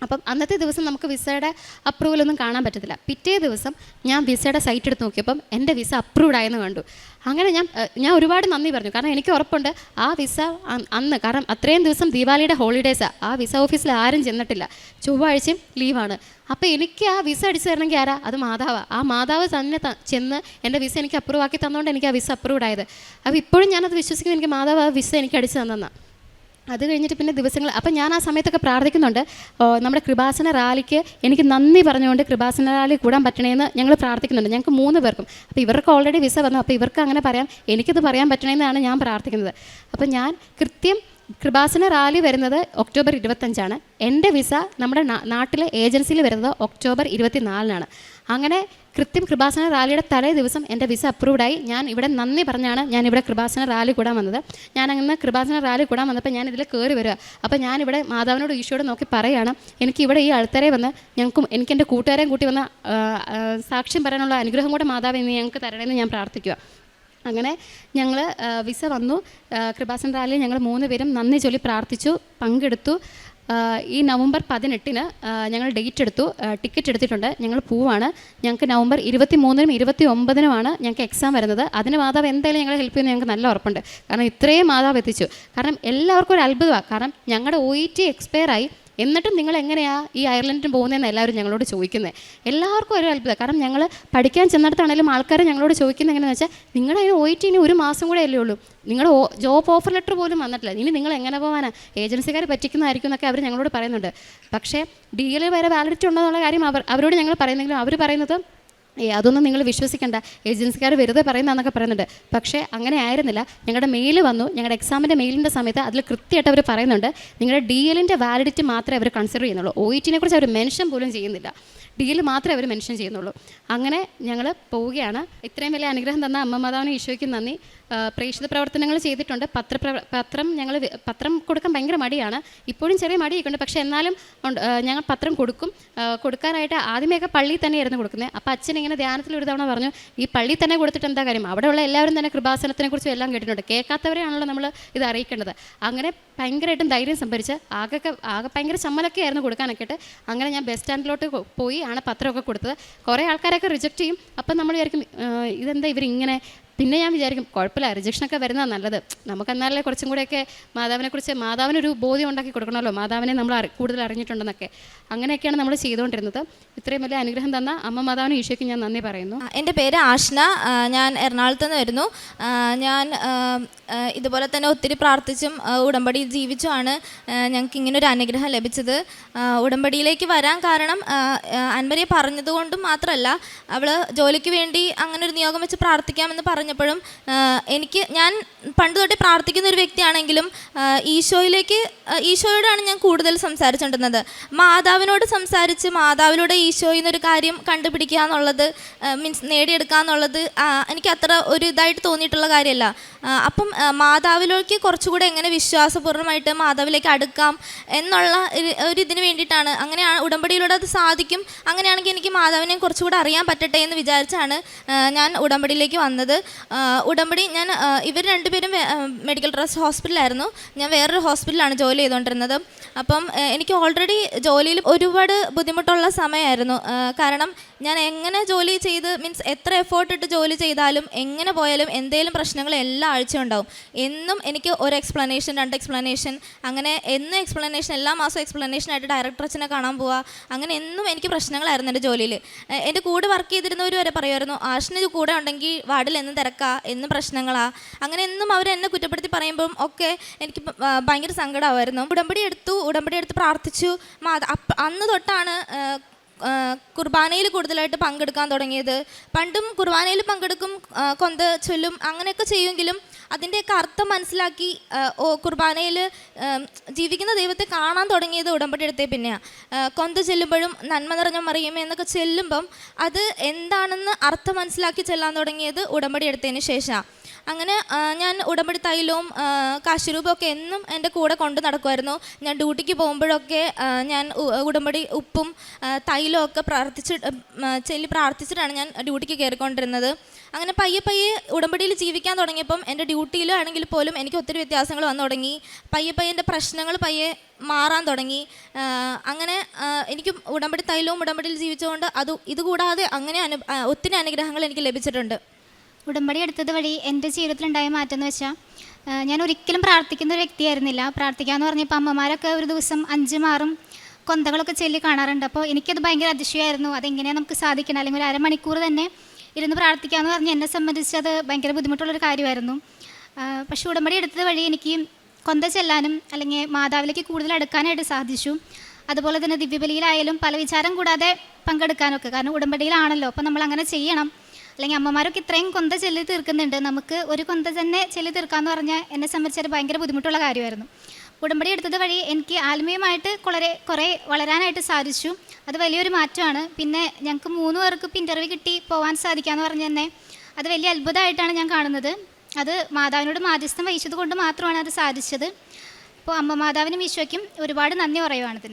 അപ്പം അന്നത്തെ ദിവസം നമുക്ക് വിസയുടെ അപ്രൂവലൊന്നും കാണാൻ പറ്റത്തില്ല. പിറ്റേ ദിവസം ഞാൻ വിസയുടെ സൈറ്റ് എടുത്ത് നോക്കിയപ്പം എൻ്റെ വിസ അപ്രൂവ്ഡ് ആയെന്ന് കണ്ടു. അങ്ങനെ ഞാൻ ഒരുപാട് നന്ദി പറഞ്ഞു. കാരണം എനിക്ക് ഉറപ്പുണ്ട് ആ വിസ അന്ന്, കാരണം അത്രയും ദിവസം ദീപാവലിയുടെ ഹോളിഡേയ്സാണ്, ആ വിസ ഓഫീസിൽ ആരും ചെന്നിട്ടില്ല, ചൊവ്വാഴ്ചയും ലീവാണ്. അപ്പോൾ എനിക്ക് ആ വിസ അടിച്ചു തരണമെങ്കിൽ ആരാ? അത് മാതാവാണ്. ആ മാതാവ് തന്നെ ചെന്ന് എൻ്റെ വിസ എനിക്ക് അപ്രൂവ് ആക്കി തന്നുകൊണ്ട് എനിക്ക് ആ വിസ അപ്രൂവ്ഡ് ആയത്. അപ്പോൾ ഇപ്പോഴും ഞാനത് വിശ്വസിക്കുന്നത്, എനിക്ക് മാതാവ് ആ വിസ എനിക്ക് അടിച്ചു തന്നെന്നാണ്. അത് കഴിഞ്ഞിട്ട് പിന്നെ ദിവസങ്ങൾ അപ്പം ഞാൻ ആ സമയത്തൊക്കെ പ്രാർത്ഥിക്കുന്നുണ്ട്. നമ്മുടെ കൃപാസന റാലിക്ക് എനിക്ക് നന്ദി പറഞ്ഞുകൊണ്ട് കൃപാസന റാലി കൂടാൻ പറ്റണേന്ന് ഞങ്ങൾ പ്രാർത്ഥിക്കുന്നുണ്ട്, ഞങ്ങൾക്ക് 3 പേർക്കും. അപ്പോൾ ഇവർക്ക് ഓൾറെഡി വിസ വന്നു, അപ്പോൾ ഇവർക്ക് അങ്ങനെ പറയാം, എനിക്കത് പറയാൻ പറ്റണേന്നാണ് ഞാൻ പ്രാർത്ഥിക്കുന്നത്. അപ്പോൾ ഞാൻ കൃത്യം കൃപാസന റാലി വരുന്നത് ഒക്ടോബർ 25 എൻ്റെ വിസ നമ്മുടെ നാട്ടിലെ ഏജൻസിയിൽ വരുന്നത് ഒക്ടോബർ 24 അങ്ങനെ കൃത്യം കൃപാസന റാലിയുടെ തലേ ദിവസം എൻ്റെ വിസ അപ്രൂവ്ഡായി. ഞാൻ ഇവിടെ നന്ദി പറഞ്ഞാണ് ഞാൻ ഇവിടെ കൃപാസന റാലി കൂടാൻ വന്നത്. ഞാൻ അങ്ങനെ കൃപാസന റാലി കൂടാൻ വന്നപ്പോൾ ഞാൻ ഇതിൽ കയറി വരിക. അപ്പോൾ ഞാനിവിടെ മാതാവിനോട് ഈശോയോട് നോക്കി പറയുകയാണ്, എനിക്കിവിടെ ഈ ആൾക്കാരെ വന്ന് എനിക്ക് എൻ്റെ കൂട്ടുകാരെയും കൂട്ടി വന്ന് സാക്ഷ്യം പറയാനുള്ള അനുഗ്രഹം കൂടെ മാതാവ് ഇന്ന് ഞങ്ങൾക്ക് തരണമെന്ന് ഞാൻ പ്രാർത്ഥിക്കുക. അങ്ങനെ ഞങ്ങൾ വിസ വന്നു. കൃപാസന റാലിയിൽ ഞങ്ങൾ 3 പേരും നന്ദി ചൊല്ലി പ്രാർത്ഥിച്ചു, പങ്കെടുത്തു. ഈ നവംബർ 18 ഞങ്ങൾ ഡേറ്റ് എടുത്തു, ടിക്കറ്റ് എടുത്തിട്ടുണ്ട്, ഞങ്ങൾ പോവാണ്. ഞങ്ങൾക്ക് നവംബർ 23-നും 29-നുമാണ് ഞങ്ങൾക്ക് എക്സാം വരുന്നത്. അതിന് മാതാവ് എന്തായാലും ഞങ്ങളെ ഹെൽപ്പ് ചെയ്യുന്നത് ഞങ്ങൾക്ക് നല്ല ഉറപ്പുണ്ട്. കാരണം ഇത്രയും മാതാവ് എത്തിച്ചു. കാരണം എല്ലാവർക്കും ഒരു അത്ഭുതമാണ്. കാരണം ഞങ്ങളുടെ OET എക്സ്പയറായി, എന്നിട്ടും നിങ്ങൾ എങ്ങനെയാണ് ഈ അയർലൻഡിന് പോകുന്നതെന്ന് എല്ലാവരും ഞങ്ങളോട് ചോദിക്കുന്നത്. എല്ലാവർക്കും ഒരു അത്ഭുതം. കാരണം ഞങ്ങൾ പഠിക്കാൻ ചെന്നിടത്താണെങ്കിലും ആൾക്കാർ ഞങ്ങളോട് ചോദിക്കുന്നത് എങ്ങനെയാണെന്ന് വെച്ചാൽ, നിങ്ങളുടെ അതിന് OET ഇനി 1 മാസം കൂടെ അല്ലേ ഉള്ളൂ, നിങ്ങളുടെ ജോബ് ഓഫർ ലെറ്റർ പോലും വന്നിട്ടില്ല, ഇനി നിങ്ങൾ എങ്ങനെ പോകാനാണ്, ഏജൻസിക്കാർ പറ്റിക്കുന്നതായിരിക്കും എന്നൊക്കെ അവർ ഞങ്ങളോട് പറയുന്നുണ്ട്. പക്ഷേ DL വരെ വാലിഡിറ്റി ഉണ്ടെന്നുള്ള കാര്യം അവരോട് ഞങ്ങൾ പറയുന്നെങ്കിലും അവർ പറയുന്നത് അതൊന്നും നിങ്ങൾ വിശ്വസിക്കേണ്ട, ഏജൻസിക്കാർ വെറുതെ പറയുന്നതെന്നൊക്കെ പറയുന്നുണ്ട്. പക്ഷേ അങ്ങനെ ആയിരുന്നില്ല. ഞങ്ങളുടെ മെയിൽ വന്നു, ഞങ്ങളുടെ എക്സാമിൻ്റെ മെയിലിൻ്റെ സമയത്ത് അതിൽ കൃത്യമായിട്ട് അവർ പറയുന്നുണ്ട്, നിങ്ങളുടെ DLൻ്റെ വാലിഡിറ്റി മാത്രമേ അവർ കൺസിഡർ ചെയ്യുന്നുള്ളൂ, OETനെ കുറിച്ച് അവർ മെൻഷൻ പോലും ചെയ്യുന്നില്ല, DL മാത്രമേ അവർ മെൻഷൻ ചെയ്യുന്നുള്ളൂ. അങ്ങനെ ഞങ്ങൾ പോവുകയാണ്. ഇത്രയും വലിയ അനുഗ്രഹം തന്ന അമ്മ മാതാവിന് ഈശോയ്ക്ക് നന്ദി. പ്രേക്ഷിത പ്രവർത്തനങ്ങൾ ചെയ്തിട്ടുണ്ട്. പത്രം കൊടുക്കാൻ ഭയങ്കര മടിയാണ്, ഇപ്പോഴും ചെറിയ മടിയൊക്കെ ഉണ്ട്. പക്ഷേ എന്നാലും ഞങ്ങൾ പത്രം കൊടുക്കാനായിട്ട് ആദ്യമേയൊക്കെ പള്ളിയിൽ തന്നെയായിരുന്നു കൊടുക്കുന്നത്. അപ്പോൾ അച്ഛൻ ഇങ്ങനെ ധ്യാനത്തിൽ ഒരു തവണ പറഞ്ഞു, ഈ പള്ളിയിൽ തന്നെ കൊടുത്തിട്ട് എന്താ കാര്യം, അവിടെയുള്ള എല്ലാവരും തന്നെ കൃപാസനത്തിനെ കുറിച്ചും എല്ലാം കേട്ടിട്ടുണ്ട്, കേൾക്കാത്തവരെയാണല്ലോ നമ്മൾ ഇത് അറിയിക്കേണ്ടത്. അങ്ങനെ ഭയങ്കരമായിട്ടും ധൈര്യം സംഭരിച്ച് ആകെ ഭയങ്കര ചമ്മലൊക്കെ ആയിരുന്നു കൊടുക്കാനൊക്കെ ആയിട്ട്. അങ്ങനെ ഞാൻ ബസ് സ്റ്റാൻഡിലോട്ട് പോയി ആണ് പത്രമൊക്കെ കൊടുത്തത്. കുറേ ആൾക്കാരൊക്കെ റിജക്റ്റ് ചെയ്യും. അപ്പം നമ്മൾ വിചാരിക്കും ഇതെന്താ ഇവരിങ്ങനെ. പിന്നെ ഞാൻ വിചാരിക്കും കുഴപ്പമില്ല, റിജക്ഷനൊക്കെ വരുന്നതാണ് നല്ലത്, നമുക്കെന്നാലേ കുറച്ചും കൂടെയൊക്കെ മാതാവിനെക്കുറിച്ച് മാതാവിനൊരു ബോധ്യം ഉണ്ടാക്കി കൊടുക്കണമല്ലോ, മാതാവിനെ നമ്മൾ കൂടുതൽ അറിഞ്ഞിട്ടുണ്ടെന്നൊക്കെ. അങ്ങനെയൊക്കെയാണ് നമ്മൾ ചെയ്തുകൊണ്ടിരുന്നത്. ഇത്രയും വലിയ അനുഗ്രഹം തന്ന അമ്മ മാതാവിന് ഈശോയ്ക്ക് ഞാൻ നന്ദി പറയുന്നു. എൻ്റെ പേര് ആഷ്ന, ഞാൻ എറണാകുളത്ത് നിന്ന് വരുന്നു. ഞാൻ ഇതുപോലെ തന്നെ ഒത്തിരി പ്രാർത്ഥിച്ചും ഉടമ്പടി ജീവിച്ചുമാണ് ഞങ്ങൾക്ക് ഇങ്ങനൊരു അനുഗ്രഹം ലഭിച്ചത്. ഉടമ്പടിയിലേക്ക് വരാൻ കാരണം അൻവരിയെ പറഞ്ഞതുകൊണ്ടും മാത്രമല്ല, അവൾ ജോലിക്ക് വേണ്ടി അങ്ങനെ ഒരു നിയോഗം വെച്ച് പ്രാർത്ഥിക്കാമെന്ന് പറഞ്ഞപ്പോഴും ഞാൻ പണ്ട് തൊട്ടേ പ്രാർത്ഥിക്കുന്ന ഒരു വ്യക്തിയാണെങ്കിലും ഈശോയോടാണ് ഞാൻ കൂടുതൽ സംസാരിച്ചുകൊണ്ടിരുന്നത്. മാതാവിനോട് സംസാരിച്ച് മാതാവിലൂടെ ഈശോയിൽ നിന്നൊരു കാര്യം കണ്ടുപിടിക്കുക എന്നുള്ളത്, മീൻസ് നേടിയെടുക്കുക എന്നുള്ളത് എനിക്ക് അത്ര ഒരു ഇതായിട്ട് തോന്നിയിട്ടുള്ള കാര്യമല്ല. അപ്പം മാതാവിലേക്ക് കുറച്ചുകൂടെ എങ്ങനെ വിശ്വാസപൂർണ്ണമായിട്ട് മാതാവിലേക്ക് അടുക്കാം എന്നുള്ള ഒരു ഇതിന് വേണ്ടിയിട്ടാണ്, അങ്ങനെയാണ് ഉടമ്പടിയിലൂടെ അത് സാധിക്കും. അങ്ങനെയാണെങ്കിൽ എനിക്ക് മാതാവിനെ കുറച്ചുകൂടെ അറിയാൻ പറ്റട്ടെ എന്ന് വിചാരിച്ചാണ് ഞാൻ ഉടമ്പടിയിലേക്ക് വന്നത്. ഉടമ്പടി ഇവർ രണ്ടുപേരും മെഡിക്കൽ ട്രസ്റ്റ് ഹോസ്പിറ്റലായിരുന്നു, ഞാൻ വേറൊരു ഹോസ്പിറ്റലാണ് ജോലി ചെയ്തുകൊണ്ടിരുന്നത്. അപ്പം എനിക്ക് ഓൾറെഡി ജോലിയിൽ ഒരുപാട് ബുദ്ധിമുട്ടുള്ള സമയമായിരുന്നു. കാരണം ഞാൻ എങ്ങനെ ജോലി ചെയ്ത്, മീൻസ് എത്ര എഫേർട്ട് ഇട്ട് ജോലി ചെയ്താലും എങ്ങനെ പോയാലും എന്തെങ്കിലും പ്രശ്നങ്ങൾ എല്ലാ ആഴ്ചയും ഉണ്ടാവും. എന്നും എനിക്ക് ഒരു എക്സ്പ്ലനേഷൻ, 2 എക്സ്പ്ലനേഷൻ, അങ്ങനെ എന്നും എക്സ്പ്ലനേഷൻ, എല്ലാ മാസവും എക്സ്പ്ലനേഷനായിട്ട് ഡയറക്ടർ അച്ഛനെ കാണാൻ പോവുക, അങ്ങനെ എന്നും എനിക്ക് പ്രശ്നങ്ങളായിരുന്നു എൻ്റെ ജോലിയിൽ. എൻ്റെ കൂടെ വർക്ക് ചെയ്തിരുന്നവർ വരെ പറയുമായിരുന്നു, ആഷിന് കൂടെ ഉണ്ടെങ്കിൽ വാർഡിൽ എന്നും തിരക്കാ, എന്നും പ്രശ്നങ്ങളാ, അങ്ങനെ എന്നും അവരെന്നെ കുറ്റപ്പെടുത്തി പറയുമ്പം ഒക്കെ എനിക്ക് ഭയങ്കര സങ്കടമായിരുന്നു. ഉടമ്പടി എടുത്ത് പ്രാർത്ഥിച്ചു. അന്ന് തൊട്ടാണ് കുർബാനയിൽ കൂടുതലായിട്ട് പങ്കെടുക്കാൻ തുടങ്ങിയത്. പണ്ടും കുർബാനയിൽ പങ്കെടുക്കും, കൊന്ത ചൊല്ലും, അങ്ങനെയൊക്കെ ചെയ്യുമെങ്കിലും അതിൻ്റെയൊക്കെ അർത്ഥം മനസ്സിലാക്കി കുർബാനയിൽ ജീവിക്കുന്ന ദൈവത്തെ കാണാൻ തുടങ്ങിയത് ഉടമ്പടി എടുത്തേ പിന്നെയാണ്. കൊന്ത ചെല്ലുമ്പോഴും നന്മ നിറഞ്ഞ മറിയമേ എന്നൊക്കെ ചെല്ലുമ്പം അത് എന്താണെന്ന് അർത്ഥം മനസ്സിലാക്കി ചെല്ലാൻ തുടങ്ങിയത് ഉടമ്പടി എടുത്തതിന് ശേഷമാണ്. അങ്ങനെ ഞാൻ ഉടമ്പടി തൈലവും കാശുരൂപമൊക്കെ എന്നും എൻ്റെ കൂടെ കൊണ്ട് നടക്കുമായിരുന്നു. ഞാൻ ഡ്യൂട്ടിക്ക് പോകുമ്പോഴൊക്കെ ഞാൻ ഉടമ്പടി ഉപ്പും തൈലവും ഒക്കെ പ്രാർത്ഥിച്ചിട്ടാണ് ഞാൻ ഡ്യൂട്ടിക്ക് കയറിക്കൊണ്ടിരുന്നത്. അങ്ങനെ പയ്യെ ഉടമ്പടിയിൽ ജീവിക്കാൻ തുടങ്ങിയപ്പം എൻ്റെ ഡ്യൂട്ടിയിലാണെങ്കിൽ പോലും എനിക്ക് ഒത്തിരി വ്യത്യാസങ്ങൾ വന്നു തുടങ്ങി. പയ്യെ എൻ്റെ പ്രശ്നങ്ങൾ മാറാൻ തുടങ്ങി. അങ്ങനെ എനിക്ക് ഉടമ്പടി തൈലവും ഉടമ്പടിയിൽ ജീവിച്ചുകൊണ്ട് ഇതുകൂടാതെ അങ്ങനെ ഒത്തിരി അനുഗ്രഹങ്ങൾ എനിക്ക് ലഭിച്ചിട്ടുണ്ട്. ഉടമ്പടി എടുത്തത് വഴി എൻ്റെ ജീവിതത്തിലുണ്ടായ മാറ്റം എന്ന് വെച്ചാൽ, ഞാൻ ഒരിക്കലും പ്രാർത്ഥിക്കുന്ന ഒരു വ്യക്തിയായിരുന്നില്ല. പ്രാർത്ഥിക്കാമെന്ന് പറഞ്ഞപ്പോൾ അമ്മമാരൊക്കെ ഒരു ദിവസം 5-6 കൊന്തകളൊക്കെ ചൊല്ലി കാണാറുണ്ട്. അപ്പോൾ എനിക്കത് ഭയങ്കര അതിശയമായിരുന്നു. അതെങ്ങനെയാണ് നമുക്ക് സാധിക്കണം, അല്ലെങ്കിൽ ഒരു അരമണിക്കൂർ തന്നെ ഇരുന്ന് പ്രാർത്ഥിക്കാമെന്ന് പറഞ്ഞ് എന്നെ സംബന്ധിച്ച് അത് ഭയങ്കര ബുദ്ധിമുട്ടുള്ളൊരു കാര്യമായിരുന്നു. പക്ഷേ ഉടമ്പടി എടുത്തത് വഴി എനിക്ക് കൊന്ത ചെല്ലാനും അല്ലെങ്കിൽ മാതാവിലേക്ക് കൂടുതൽ അടുക്കാനായിട്ട് സാധിച്ചു. അതുപോലെ തന്നെ ദിവ്യബലിയിലായാലും പല വിചാരം കൂടാതെ പങ്കെടുക്കാനൊക്കെ, കാരണം ഉടമ്പടിയിലാണല്ലോ, അപ്പോൾ നമ്മൾ അങ്ങനെ ചെയ്യണം. അല്ലെങ്കിൽ അമ്മമാരൊക്കെ ഇത്രയും കൊന്ത ചെല്ലി തീർക്കുന്നുണ്ട്, നമുക്ക് ഒരു കൊന്ത തന്നെ ചെല്ലി തീർക്കാമെന്ന് പറഞ്ഞാൽ എന്നെ സംബന്ധിച്ചൊരു ഭയങ്കര ബുദ്ധിമുട്ടുള്ള കാര്യമായിരുന്നു. ഉടമ്പടി എടുത്തത് വഴി എനിക്ക് ആത്മീയമായിട്ട് കുറേ വളരാനായിട്ട് സാധിച്ചു. അത് വലിയൊരു മാറ്റമാണ്. പിന്നെ ഞങ്ങൾക്ക് 3 പേർക്ക് ഇപ്പോൾ ഇൻ്റർവ്യൂ കിട്ടി പോകാൻ സാധിക്കാമെന്ന് പറഞ്ഞ് തന്നെ അത് വലിയ അത്ഭുതമായിട്ടാണ് ഞാൻ കാണുന്നത്. അത് മാതാവിനോട് മാധ്യസ്ഥം വഹിച്ചത് കൊണ്ട് മാത്രമാണ് അത് സാധിച്ചത്. അപ്പോൾ അമ്മ മാതാവിനും ഈശോയ്ക്കും ഒരുപാട് നന്ദി പറയുവാണ് ഇതിന്.